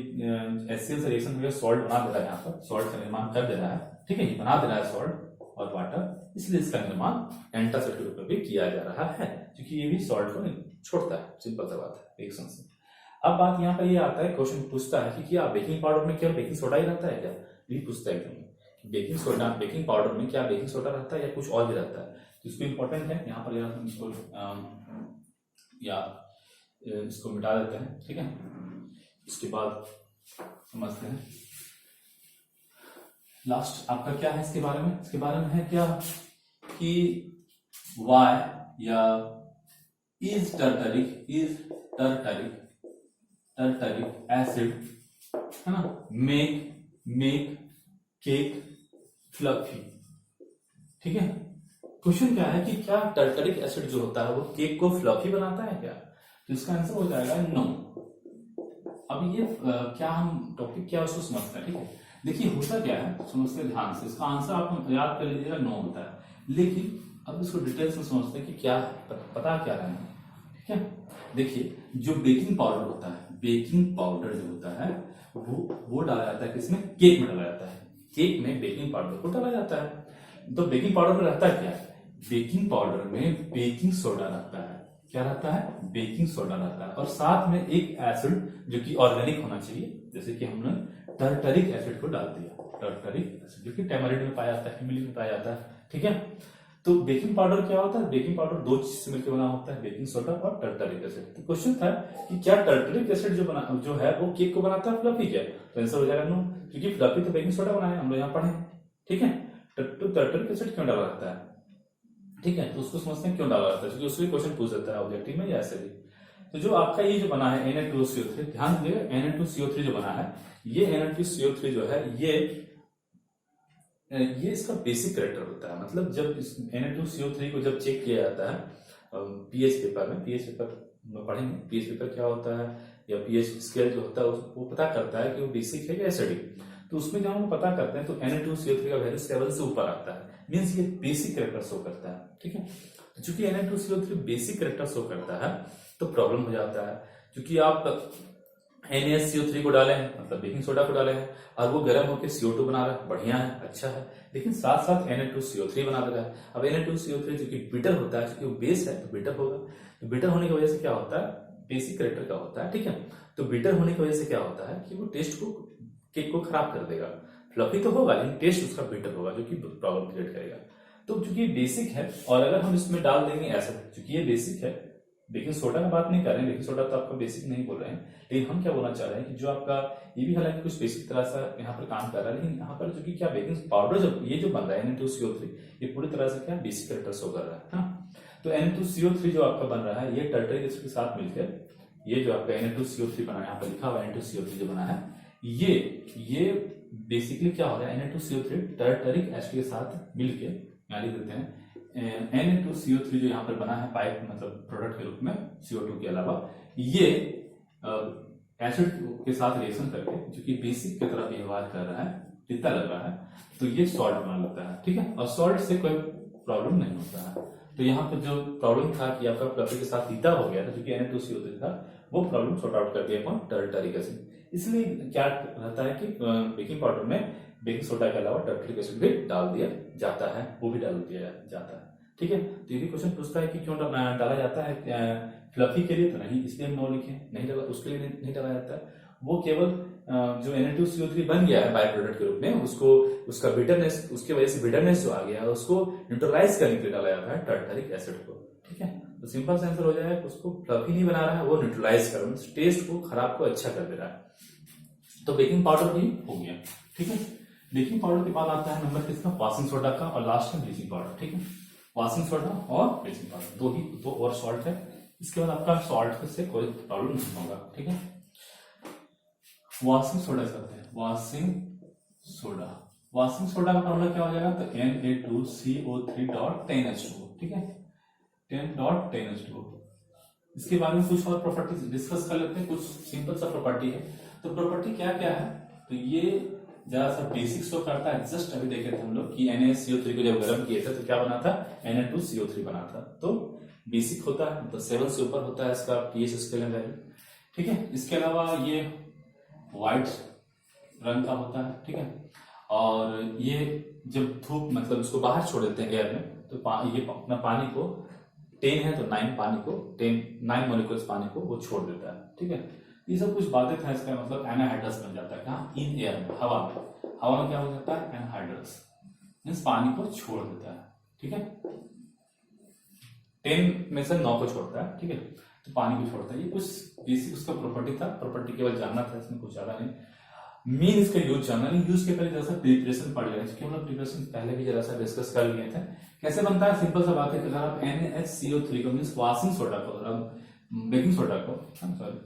HCl से रिएक्शन करके सॉल्ट बना दे रहा है, यहाँ पर सॉल्ट का निर्माण कर दे रहा है, ठीक है, ये बना दे रहा है सॉल्ट और वाटर, इसलिए इसका निर्माण एंटासिड के रूप में भी किया जा रहा है, क्योंकि ये भी सॉल्ट को छोड़ता है। सिंपल सा बात है रिएक्शन से। अब बात यहाँ पर ये आता है, क्वेश्चन पूछता है कि क्या बेकिंग पाउडर में क्या बेकिंग सोडा ही रहता है क्या, ये पूछता है कि बेकिंग सोडा, बेकिंग पाउडर में क्या बेकिंग सोडा रहता है या कुछ और भी रहता है। तो इसको इंपॉर्टेंट है यहाँ पर, यार हम इसको या इसको मिटा देते हैं, ठीक है। इसके बाद समझते हैं लास्ट आपका क्या है इसके बारे में। इसके बारे में है क्या कि वाई या इज टर्टरिक एसिड है ना, मेक केक फ्लफी, ठीक है। क्वेश्चन क्या है कि क्या टर्टरिक एसिड जो होता है वो केक को फ्लफी बनाता है क्या, तो इसका आंसर हो जाएगा नो। अब ये क्या हम टॉपिक क्या उसको समझते हैं, ठीक है। देखिए होता क्या है, समझते हैं ध्यान से, इसका आंसर आप याद कर लीजिएगा, नो होता है। लेकिन अब इसको डिटेल्स में समझते हैं कि क्या पता क्या रहना है, ठीक है। देखिए जो बेकिंग पाउडर होता है, बेकिंग पाउडर जो होता है वो डाला जाता है किसमें, केक में डाला जाता है। केक में बेकिंग पाउडर को डाला जाता है। तो बेकिंग पाउडर में रहता है क्या, बेकिंग पाउडर में बेकिंग सोडा रहता है, क्या रहता है, बेकिंग सोडा रहता है, और साथ में एक एसिड जो कि ऑर्गेनिक होना चाहिए, जैसे कि हमने टर्टरिक एसिड को डाल दिया, टर्टरिक एसिड जो कि टैमरिंड में पाया जाता है, इमली में पाया जाता है, ठीक है। तो बेकिंग पाउडर क्या होता है, बेकिंग पाउडर दो चीज से मिलकर बना होता है, बेकिंग सोडा और टर्टरिक एसिड। तो क्वेश्चन था कि क्या टर्टरिक एसिड जो है वो केक को बनाता है फ्लफी क्या, तो आंसर हो जाएगा नो, क्योंकि फ्लफी तो बेकिंग सोडा बनाया हम लोग यहाँ पढ़े, ठीक है। तो टर्टरिक एसिड क्यों डाला जाता है, ठीक है, तो उसको समझते हैं क्यों डाला जाता है, क्योंकि उसको क्वेश्चन पूछ देता है ऑब्जेक्टिव में या ऐसे भी। तो जो आपका ये जो बना है Na2CO3, ध्यान दीजिएगा Na2CO3 जो बना है, ये Na2CO3 जो है ये इसका बेसिक कैरेक्टर होता है। मतलब जब इस Na2CO3 को जब चेक किया जाता है पीएच पेपर में, पीएच पेपर में पढ़ेंगे पीएच पेपर क्या होता है, या पीएच स्केल जो होता है वो पता करता है कि वो बेसिक है या एसिडिक। तो उसमें जब हम पता करते हैं तो Na2CO3 का वैल्यू 7 से ऊपर आता है, मीन्स ये बेसिक कैरेक्टर शो करता है, ठीक है। तो चूंकि Na2CO3 बेसिक कैरेक्टर शो करता है तो प्रॉब्लम हो जाता है, क्योंकि आप NaCO3 को डाले हैं, मतलब बेकिंग सोडा को डाले हैं, और वो गर्म होकर CO2 बना रहा है, बढ़िया है, अच्छा है, लेकिन साथ साथ Na2CO3 बना रहा है। अब Na2CO3 जो कि बिटर होता है, क्योंकि वो बेस है तो बिटर होगा, तो बिटर होने की वजह से क्या होता है, बेसिक कैरेक्टर का होता है, ठीक है। तो बिटर होने की वजह से क्या होता है कि वो टेस्ट को, केक को खराब कर देगा, फ्लफी तो होगा लेकिन टेस्ट उसका बिटर होगा, जो कि प्रॉब्लम क्रिएट करेगा। तो चूंकि बेसिक है, और अगर हम इसमें डाल देंगे ऐसा, क्योंकि ये बेसिक है, बेकिंग सोडा की बात नहीं कर रहे हैं, बेकिंग सोडा तो आपका बेसिक नहीं बोल रहे हैं, लेकिन हम क्या बोलना चाह रहे हैं कि जो आपका ये भी हालांकि कुछ बेसिक तरह से यहाँ पर काम कर रहा है, लेकिन यहाँ पर जो कि क्या बेकिंग पाउडर जो ये जो बन रहा है Na2CO3, ये पूरी तरह से क्या बेसिक कैरेक्टर शो कर रहा है ना। तो Na2CO3 जो आपका बन रहा है, ये टर्टरिक एसिड के साथ मिलकर, ये जो आपका Na2CO3 बना है, यहाँ पर लिखा हुआ Na2CO3 जो बना है, ये बेसिकली क्या हो रहा है, Na2CO3 टर्टरिक एसिड के साथ मिलके, यहाँ लिख देते हैं Na2CO3 जो यहाँ पर बना है पाइप, मतलब प्रोडक्ट के रूप में CO2 के अलावा, ये एसिड के साथ रिएक्शन करके, जो कि बेसिक की तरह व्यवहार कर रहा है, जितना लग रहा है, तो ये सॉल्ट बना लेता है, ठीक है। और सॉल्ट से कोई प्रॉब्लम नहीं होता है। तो यहाँ पर जो प्रॉब्लम था कि आपका फ्लफी के साथ तीता हो गया था, जो कि Na2CO3 था, वो प्रॉब्लम सॉर्ट आउट कर दिया कौन, टर्टरिक एसिड। इसलिए क्या रहता है कि बेकिंग पाउडर में बेकिंग सोडा के अलावा टर्टरिक एसिड भी डाल दिया जाता है, वो भी डाल दिया जाता है, ठीक है। तो ये भी क्वेश्चन पूछता है कि क्यों डाला जाता है फ्लफी के लिए, तो नहीं, इसलिए हम नो लिखे, नहीं डाला, उसके लिए नहीं डाला जाता है। वो केवल जो Na2CO3 बन गया है बाय प्रोडक्ट के रूप में, उसको उसका बिटरनेस, उसकी वजह से बिटरनेस जो आ गया है उसको न्यूट्रलाइज करने के लिए डाला जाता है टर्टरिक एसिड को, ठीक है। तो सिंपल सा आंसर हो जाएगा, उसको फ्लफी नहीं बना रहा है, वो न्यूट्रलाइज कर, टेस्ट को खराब को अच्छा कर दे रहा है। तो बेकिंग पाउडर भी हो गया, ठीक है। बेकिंग पाउडर के बाद आता है नंबर किसका, वॉशिंग सोडा का, और लास्ट में ब्लीचिंग पाउडर, ठीक है। वॉशिंग सोडा और ब्लीचिंग पाउडर, दो और सॉल्ट है। इसके बाद आपका सॉल्ट से कोई प्रॉब्लम नहीं होगा, ठीक है। वॉशिंग सोडा करते हैं, वॉशिंग सोडा, वॉशिंग सोडा का फॉर्मूला क्या हो जाएगा, तो Na2CO3.10H2, ठीक है, 10.10H2। इसके बारे में कुछ और प्रॉपर्टी डिस्कस कर लेते हैं, कुछ सिंपल सा प्रॉपर्टी है। तो प्रॉपर्टी क्या क्या है, तो ये जरा सा बेसिक शो करता है। जस्ट अभी देखे थे हम लोग कि NaCO3 को जब गर्म किए थे तो क्या बना था, Na2CO3 बना था। तो बेसिक होता है, तो 7 से ऊपर होता है इसका पीएच स्केल में वैल्यू, ठीक है। इसके अलावा ये व्हाइट रंग का होता है, ठीक है। और ये जब धूप, मतलब इसको बाहर छोड़ देते हैं एयर में, तो ये अपना पानी को 10 है तो 9 पानी को 9 मॉलिक्यूल्स पानी को वो छोड़ देता है, ठीक है। ये सब कुछ बातें था, इसका मतलब एनहाइड्रस बन जाता है, कहाँ, इन एयर में, हवा में क्या हो जाता है, एनहाइड्रस, मीन्स पानी को छोड़ देता है, ठीक है। 10 में से 9 को छोड़ता है, ठीक है, तो पानी को छोड़ता है। ये कुछ बेसिक उसका प्रॉपर्टी था, प्रॉपर्टी केवल जानना था, इसमें कुछ ज्यादा नहीं। मीन इसका यूज जानना नहीं, यूज के पहले जरा सा प्रिपरेशन पढ़ लेना, क्योंकि हम लोग प्रिपरेशन पहले भी जरा सा डिस्कस कर लिए थे। कैसे बनता है, सिंपल सा बात है कि अगर आप NaCO3 को, मीन्स वॉशिंग सोडा को, बेकिंग सोडा को,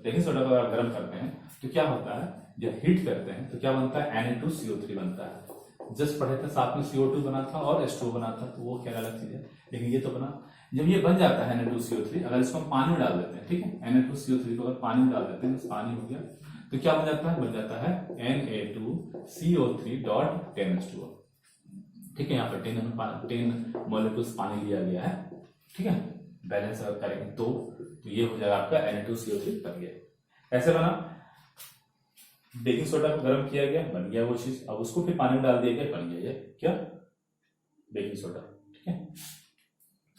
बेकिंग सोडा को अगर गर्म करते हैं तो क्या होता है, जब हीट करते हैं तो क्या बनता है, Na2CO3 बनता है। जस्ट पढ़े थे, साथ में CO2 बना था और H2O बना था, तो वो क्या अलग चीज है, लेकिन ये तो बना। जब ये बन जाता है Na2CO3, अगर इसको हम पानी में डाल देते हैं, ठीक है, Na2CO3 को अगर पानी में डाल देते हैं, पानी हो गया, तो क्या बन जाता है, बन जाता है Na2CO3.10H2O, ठीक है। यहाँ पर 10 मॉलिक्यूल्स पानी लिया गया है, ठीक है। बैलेंस अगर करेंगे तो ये हो जाएगा आपका Na2CO3 बन गया। ऐसे बना, बेकिंग सोडा को गर्म किया गया, बन गया वो चीज, अब उसको फिर पानी में डाल दिया गया, बन गया ये क्या, बेकिंग सोडा, ठीक है।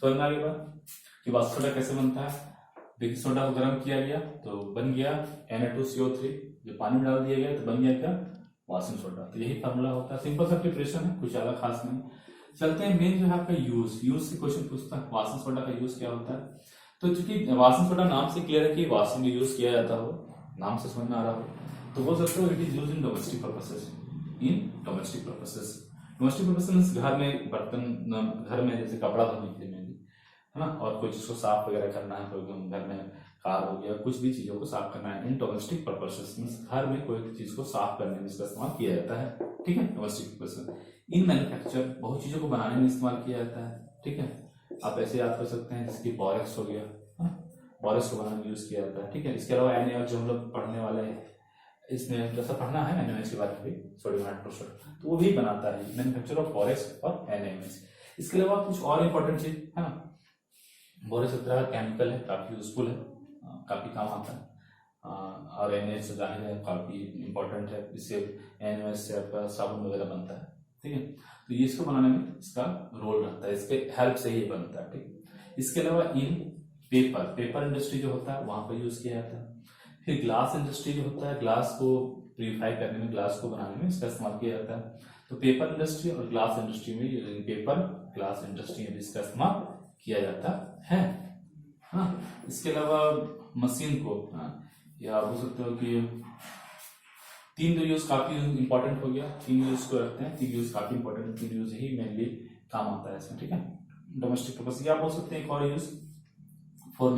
समझ में आ गई बात कि वॉशिंग सोडा कैसे बनता है। बेकिंग सोडा को गर्म किया गया तो बन गया Na2CO3, जो पानी में डाल दिया गया तो बन गया क्या, वॉशिंग सोडा। तो यही फार्मूला होता है, सिंपल सा प्रिपरेशन है, कुछ ज्यादा खास नहीं। चलते हैं मेन जो है आपका यूज से क्वेश्चन पूछता है, वॉशिंग सोडा का यूज क्या होता है। तो चूंकि वॉशिंग सोडा नाम से क्लियर है कि वॉशिंग में यूज किया जाता हो, नाम से समझ में आ रहा हो, तो बोल सकते हो it is use in domestic purposes, in domestic purposes. Domestic purposes घर में बर्तन, घर में जैसे कपड़ा धोने के लिए मेनली, है ना, और कोई चीज को साफ वगैरह करना है, कोई घर में कार हो गया, कुछ भी चीजों को साफ करना है, इन डोमेस्टिक पर्पसेस मींस घर में कोई चीज को साफ करने में इसका इस्तेमाल किया जाता है, ठीक है, डोमेस्टिक पर्पसेस। इन मैन्युफैक्चर बहुत चीजों को बनाने में इस्तेमाल किया जाता है, ठीक है। आप ऐसे याद कर सकते हैं जैसे कि बोरेक्स हो गया, बोरेक्स को बनाने में यूज किया जाता है, ठीक है। इसके अलावा NaOH जो हम लोग पढ़ने वाले हैं, इसमें जैसा पढ़ना है NaOH के बारे में भी, सोडियम हाइड्रोक्साइड, तो वो भी बनाता है मैन्युफैक्चर ऑफ बोरेक्स और NaOH। इसके अलावा कुछ और इंपॉर्टेंट चीज है ना, बोरेक्स एक तरह का केमिकल है, काफी यूजफुल है, काफी काम आता है, और NaOH जाहिर है काफी इंपॉर्टेंट है, इससे NaOH से आपका साबुन वगैरह बनता है, ठीक है। तो ये इसको बनाने में इसका रोल रहता है, इसके हेल्प से ही बनता है, ठीक। इसके अलावा इन पेपर इंडस्ट्री जो होता है वहां पर यूज किया जाता है। फिर ग्लास इंडस्ट्री जो होता है, ग्लास को प्यूरिफाई करने में, ग्लास को बनाने में इसका इस्तेमाल किया जाता है। तो पेपर इंडस्ट्री और ग्लास इंडस्ट्री में, पेपर ग्लास इंडस्ट्री में इसका इस्तेमाल किया जाता है। हाँ, इसके अलावा मशीन को, या आप बोल सकते हो कि तीन यूज काफी इंपॉर्टेंट हो गया, तीन यूज को रखते हैं, तीन यूज काफी इंपॉर्टेंट, तीन यूज ही मेनली काम आता है इसमें, ठीक है, डोमेस्टिक पर्पस। या आप बोल सकते हैं एक और यूज फॉर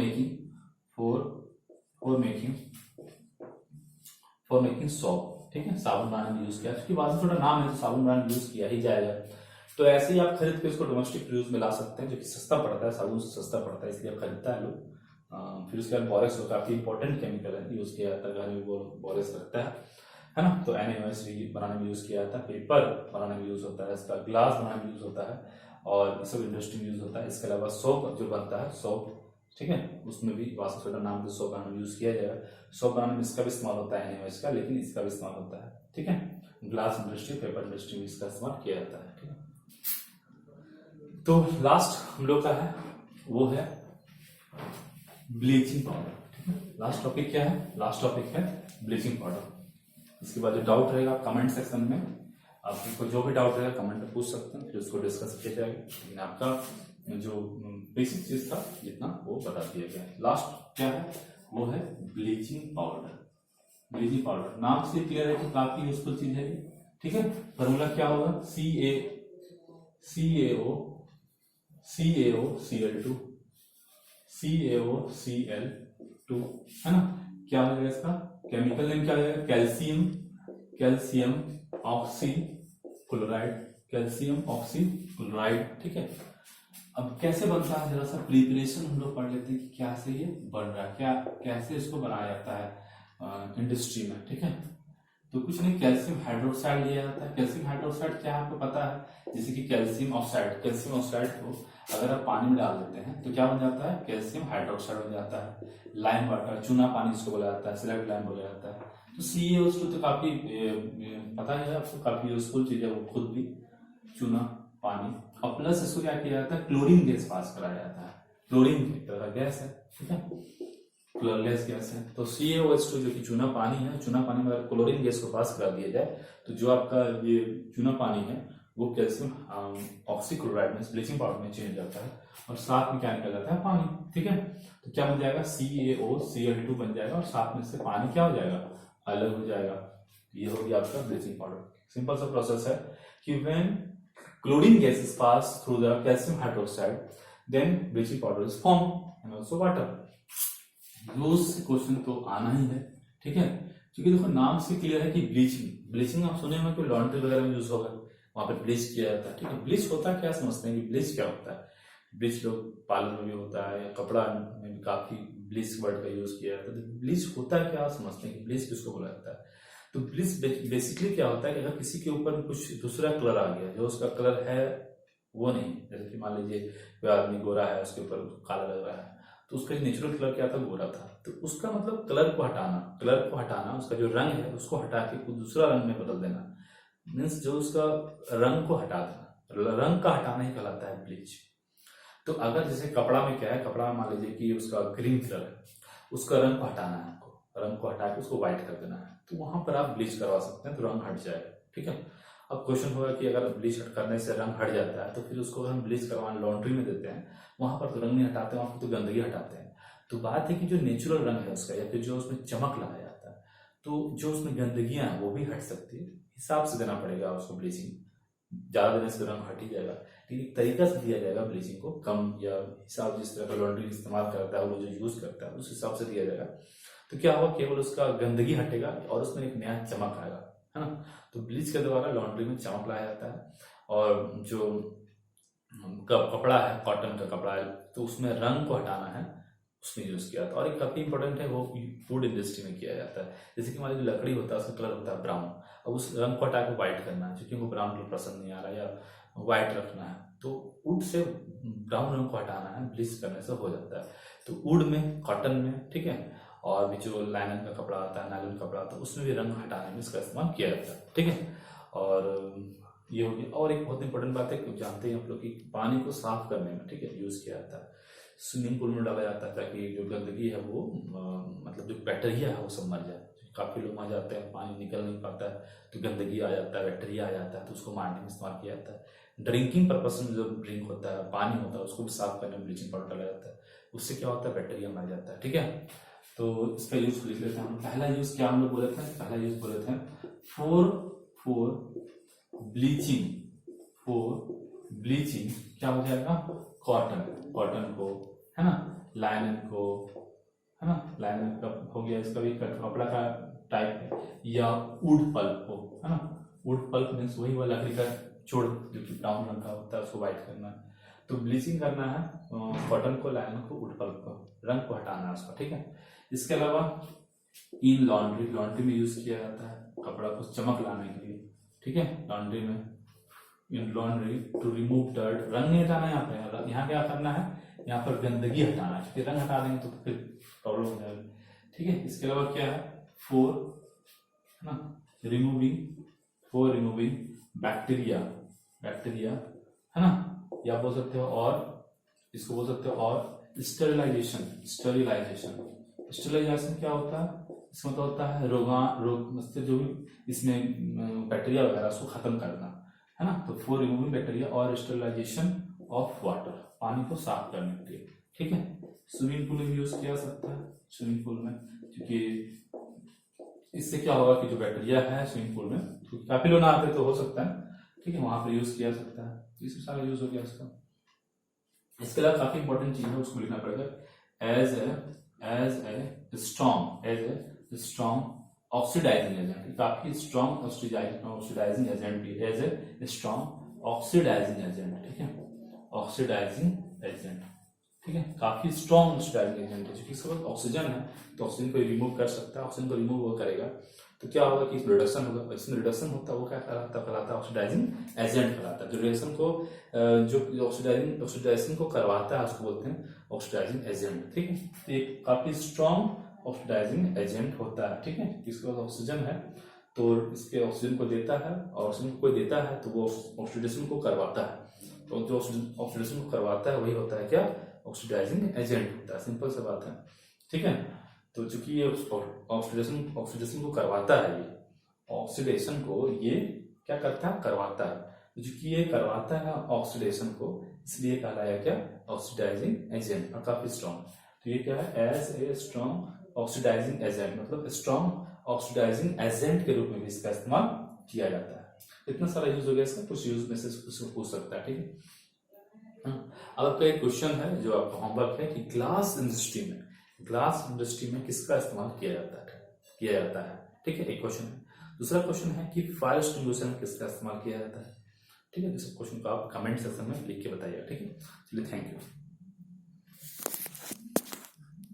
मेकिंग सोप, ठीक है, साबुन बनाने में यूज किया, क्योंकि वॉशिंग सोडा नाम है तो साबुन बनाने में यूज किया ही जाएगा। तो ऐसे ही आप खरीद के इसको डोमेस्टिक यूज में ला सकते हैं, जो कि सस्ता पड़ता है, साबुन से सस्ता पड़ता है, इसलिए आप खरीदता है लोग। फिर उसके बाद बोरेक्स काफी इंपॉर्टेंट केमिकल है, यूज किया जाता है, घर में बोरेक्स रखता है ना। तो NaOH भी बनाने में यूज किया जाता है, पेपर बनाने में यूज होता है, इसका ग्लास बनाने में यूज होता है, और सब इंडस्ट्री में यूज होता है। इसके अलावा सोप जो बनता है, सोप, ठीक है, उसमें भी वॉशिंग सोडा नाम से सोप बनाने में यूज किया जाएगा। सोप बनाने में इसका भी इस्तेमाल होता है NaOH का, लेकिन इसका भी इस्तेमाल होता है, ठीक है। ग्लास इंडस्ट्री, पेपर इंडस्ट्री में इसका इस्तेमाल किया जाता है, ठीक है। तो लास्ट हम लोग का है वो है ब्लीचिंग पाउडर, ठीक है। लास्ट टॉपिक क्या है, लास्ट टॉपिक है ब्लीचिंग पाउडर। इसके बाद जो डाउट रहेगा कमेंट सेक्शन में, आपको जो भी डाउट रहेगा कमेंट में पूछ सकते हैं, फिर उसको डिस्कस किया जाएगा, लेकिन आपका जो बेसिक चीज था जितना वो बता दिया गया। लास्ट क्या है, वो है ब्लीचिंग पाउडर। ब्लीचिंग पाउडर नाम से क्लियर है कि काफी यूजफुल चीज है, ठीक है। फॉर्मूला क्या होगा, CaOCl2 है ना। क्या हो जाएगा इसका केमिकल नेम, क्या हो जाएगा, कैल्शियम ऑक्सीक्लोराइड, ठीक है। अब कैसे बनता है, जरा सा प्रिपरेशन हम लोग पढ़ लेते हैं कि क्या से ये बन रहा है, क्या कैसे इसको बनाया जाता है इंडस्ट्री में, ठीक है। तो कुछ नहीं, कैल्शियम हाइड्रोक्साइड लिया जाता है। कैल्शियम हाइड्रोक्साइड क्या आपको पता है, जैसे कि कैल्शियम ऑक्साइड को अगर आप पानी में डाल देते हैं तो क्या बन जाता है, कैल्शियम हाइड्रोक्साइड बन जाता है। लाइम वाटर, चूना पानी इसको बोला जाता है, सिलेक्ट लाइम बोला जाता है। तो CaO2 तो काफी पता है आपको, काफी यूजफुल चीज है वो खुद भी, चूना पानी। और प्लस इसको क्या किया जाता है, क्लोरीन गैस पास कराया जाता है, क्लोरीन एक तरह का गैस है, ठीक है, क्लोरलेस गैस है। तो CaOH2 जो कि चूना पानी है, चूना पानी में अगर क्लोरीन गैस को पास करा दिया जाए तो जो आपका ये चूना पानी है वो कैल्शियम ऑक्सीक्लोराइड में, ब्लीचिंग पाउडर में चेंज जाता है, और साथ में क्या निकल जाता है, पानी, ठीक है। तो क्या बन जाएगा, CaOCl2 बन जाएगा, और साथ में से पानी क्या हो जाएगा, अलग हो जाएगा। ये होगी आपका ब्लीचिंग पाउडर। सिंपल सा प्रोसेस है कि when chlorine gas is pass through the calcium hydroxide then bleaching powder is form and also water. रोज क्वेश्चन तो आना ही है, ठीक है, क्योंकि देखो नाम से क्लियर है कि ब्लीचिंग आप सुने होंगे कोई लॉन्ड्री वगैरह में यूज होगा, वहां पे ब्लीच किया जाता है, ठीक है। ब्लीच होता क्या समझते हैं कि ब्लीच क्या होता है, ब्लीच लोग पार्लर में भी होता है, कपड़ा में भी काफी ब्लीच वर्ड का यूज किया जाता है। तो ब्लीच होता है क्या समझते हैं कि ब्लीच किसको बोला जाता है। तो ब्लीच बेसिकली क्या होता है कि अगर किसी के ऊपर कुछ दूसरा कलर आ गया जो उसका कलर है वो नहीं, जैसे कि मान लीजिए कोई आदमी गोरा है, उसके ऊपर काला लग रहा है, तो उसका नेचुरल कलर क्या था, गोरा था, तो उसका मतलब कलर को हटाना, उसका जो रंग है उसको हटा के कुछ दूसरा रंग में बदल देना, मीन्स जो उसका रंग को हटा देना, रंग का हटाना ही कहलाता है ब्लीच। तो अगर जैसे कपड़ा में क्या है, कपड़ा में मान लीजिए कि उसका ग्रीन कलर है, उसका रंग को हटाना है आपको, रंग को हटा के उसको व्हाइट कर देना है, तो वहां पर आप ब्लीच करवा सकते हैं, तो रंग हट जाएगा। ठीक है, अब क्वेश्चन होगा कि अगर ब्लीच करने से रंग हट जाता है तो फिर उसको अगर हम ब्लीच करवाने लॉन्ड्री में देते हैं, वहां पर तो रंग नहीं हटाते, वहां पर तो गंदगी हटाते हैं। तो बात है कि जो नेचुरल रंग है उसका, या फिर जो उसमें चमक लाया जाता है, तो जो उसमें गंदगियां हैं वो भी हट सकती है, हिसाब से देना पड़ेगा उसको ब्लीचिंग। ज्यादा देने से रंग हट ही जाएगा, लेकिन एक तरीका से दिया जाएगा ब्लीचिंग को, कम या हिसाब जिस तरह का लॉन्ड्री इस्तेमाल करता है वो जो यूज करता है उस हिसाब से दिया जाएगा। तो क्या होगा, केवल उसका गंदगी हटेगा और उसमें एक नया चमक आएगा, है ना। तो ब्लीच के द्वारा लॉन्ड्री में चमक लाया जाता है, और जो कपड़ा है, कॉटन का कपड़ा है, तो उसमें रंग को हटाना है, उसमें यूज किया जाता है। और एक काफी इंपॉर्टेंट है, वो फूड इंडस्ट्री में किया जाता है। जैसे कि हमारी जो लकड़ी होता है उसका कलर होता है ब्राउन, अब उस रंग को हटा के व्हाइट करना है, क्योंकि उनको ब्राउन कलर पसंद नहीं आ रहा या व्हाइट रखना है, तो वुड से ब्राउन रंग को हटाना है, ब्लीच करने से हो जाता है। तो वुड में, कॉटन में, ठीक है, और भी जो लाइनन का कपड़ा आता है, नायलॉन कपड़ा आता है, उसमें भी रंग हटाने में इसका इस्तेमाल किया जाता है। ठीक है, और ये हो गया। और एक बहुत इंपॉर्टेंट बात है, क्योंकि जानते हैं आप लोग कि पानी को साफ करने में, ठीक है, यूज किया जाता है। स्विमिंग पूल में डाला जाता है ताकि जो गंदगी है वो मतलब जो बैक्टीरिया है वो सब मर जाए। काफी लोग वहां जाते हैं, पानी निकल नहीं पाता है तो गंदगी आ जाता है, बैक्टीरिया आ जाता है, तो उसको मारने में इस्तेमाल किया जाता है। ड्रिंकिंग पर्पज में जो ड्रिंक होता है, पानी होता है, उसको भी साफ करने में ब्लीचिंग पाउडर डाला जाता है, उससे क्या होता है, बैक्टीरिया मर जाता है। ठीक है, तो इसका यूज लिख लेते हैं हम। पहला यूज क्या हम लोग बोले थे, पहला यूज बोले थे four four bleaching, four bleaching क्या हो जाएगा, कॉटन, कॉटन को, है ना, लाइनन को, है ना, लाइनन का हो गया, इसका भी कपड़ा का टाइप है, या वुड पल्प को, है ना, वुड पल्प मीन्स वही वाला लकड़ी का छोड़ जो कि ब्राउन रंग का होता है, उसको व्हाइट करना है। तो ब्लीचिंग करना है कॉटन को, लाइनन को, वुड पल्प को, रंग को हटाना है उसका। ठीक है, इसके अलावा इन लॉन्ड्री, लॉन्ड्री में यूज किया जाता है कपड़ा को चमक लाने के लिए। ठीक है, लॉन्ड्री में, इन लॉन्ड्री टू रिमूव डर्ट, रंग नहीं हटाना है यहाँ पे, यहाँ क्या करना है, यहाँ पर गंदगी हटाना है, क्योंकि रंग हटा देंगे तो फिर प्रॉब्लम हो जाएगी। ठीक है, इसके अलावा क्या है, फोर, है ना, removing, four removing bacteria, bacteria, है ना, या बोल सकते हो, और इसको बोल सकते हो, और स्टेरिलाइजेशन, स्टेरिलाइजेशन, स्टेरिलाइजेशन क्या होता है, इसमें तो होता है रोग जो भी इसमें बैक्टीरिया वगैरह उसको खत्म करना, है ना। तो फॉर रिमूविंग बैक्टीरिया और स्टेरिलाइजेशन ऑफ वाटर, पानी को साफ करने के लिए। ठीक है, स्विमिंग पूल में यूज किया जा सकता है, स्विमिंग पूल में, क्योंकि इससे क्या होगा कि जो बैक्टीरिया है स्विमिंग पूल में, क्योंकि काफी लोग नहाते तो हो सकता है, ठीक है, वहां पर यूज किया जा सकता है, इस सारा यूज हो गया इसका। इसके अलावा काफी इंपॉर्टेंट चीज है, उसको लिखना पड़ेगा, as a strong oxidising agent, काफी स्ट्रॉन्ग ऑक्सीडाइजिंग एजेंट भी, as a strong oxidising agent. ठीक है, ऑक्सीडाइजिंग एजेंट, ठीक है, काफी स्ट्रॉन्ग ऑक्सीडाइजिंग एजेंट है, क्योंकि इसके पास ऑक्सीजन है तो ऑक्सीजन को रिमूव कर सकता है, ऑक्सीजन को रिमूव वो करेगा, तो क्या होगा कि इसमें रिडक्शन होगा, इसमें रिडक्शन होता है वो क्या कहलाता है, ऑक्सीडाइजिंग एजेंट कहलाता है। जो रिएक्शन को जो ऑक्सीडाइजेशन को करवाता है उसको बोलते हैं ऑक्सीडाइजिंग एजेंट। ठीक है, तो ये काफी स्ट्रॉन्ग ऑक्सीडाइजिंग एजेंट होता है। ठीक है, इसके पास ऑक्सीजन है तो इसके ऑक्सीजन को देता है, और ऑक्सीजन को कोई देता है तो वो ऑक्सीडेशन को करवाता है, तो जो ऑक्सीडेशन को करवाता है वही होता है क्या, ऑक्सीडाइजिंग एजेंट होता है, सिंपल सा बात है। ठीक है, तो चूंकि ये ऑक्सीडेशन को करवाता है, ये ऑक्सीडेशन को ये क्या करता है, करवाता है, तो चूंकि ये करवाता है ऑक्सीडेशन को, इसलिए कहलाया क्या, ऑक्सीडाइजिंग एजेंट, और काफी स्ट्रॉन्ग। तो ये क्या है, as a strong oxidising agent, मतलब स्ट्रॉन्ग ऑक्सीडाइजिंग एजेंट के रूप में भी इसका इस्तेमाल किया जाता है। इतना सारा यूज हो गया इसका, कुछ यूज में से उसको पूछ सकता है। ठीक है, अब आपका एक क्वेश्चन है जो आपका होमवर्क है कि ग्लास इंडस्ट्री में किसका इस्तेमाल किया जाता है। ठीक है, एक क्वेश्चन है। दूसरा क्वेश्चन है कि फायर एक्सटिंग्विशर में किसका इस्तेमाल किया जाता है। ठीक है, इस क्वेश्चन को आप कमेंट सेक्शन में लिख के बताइएगा। ठीक है, चलिए, थैंक यू।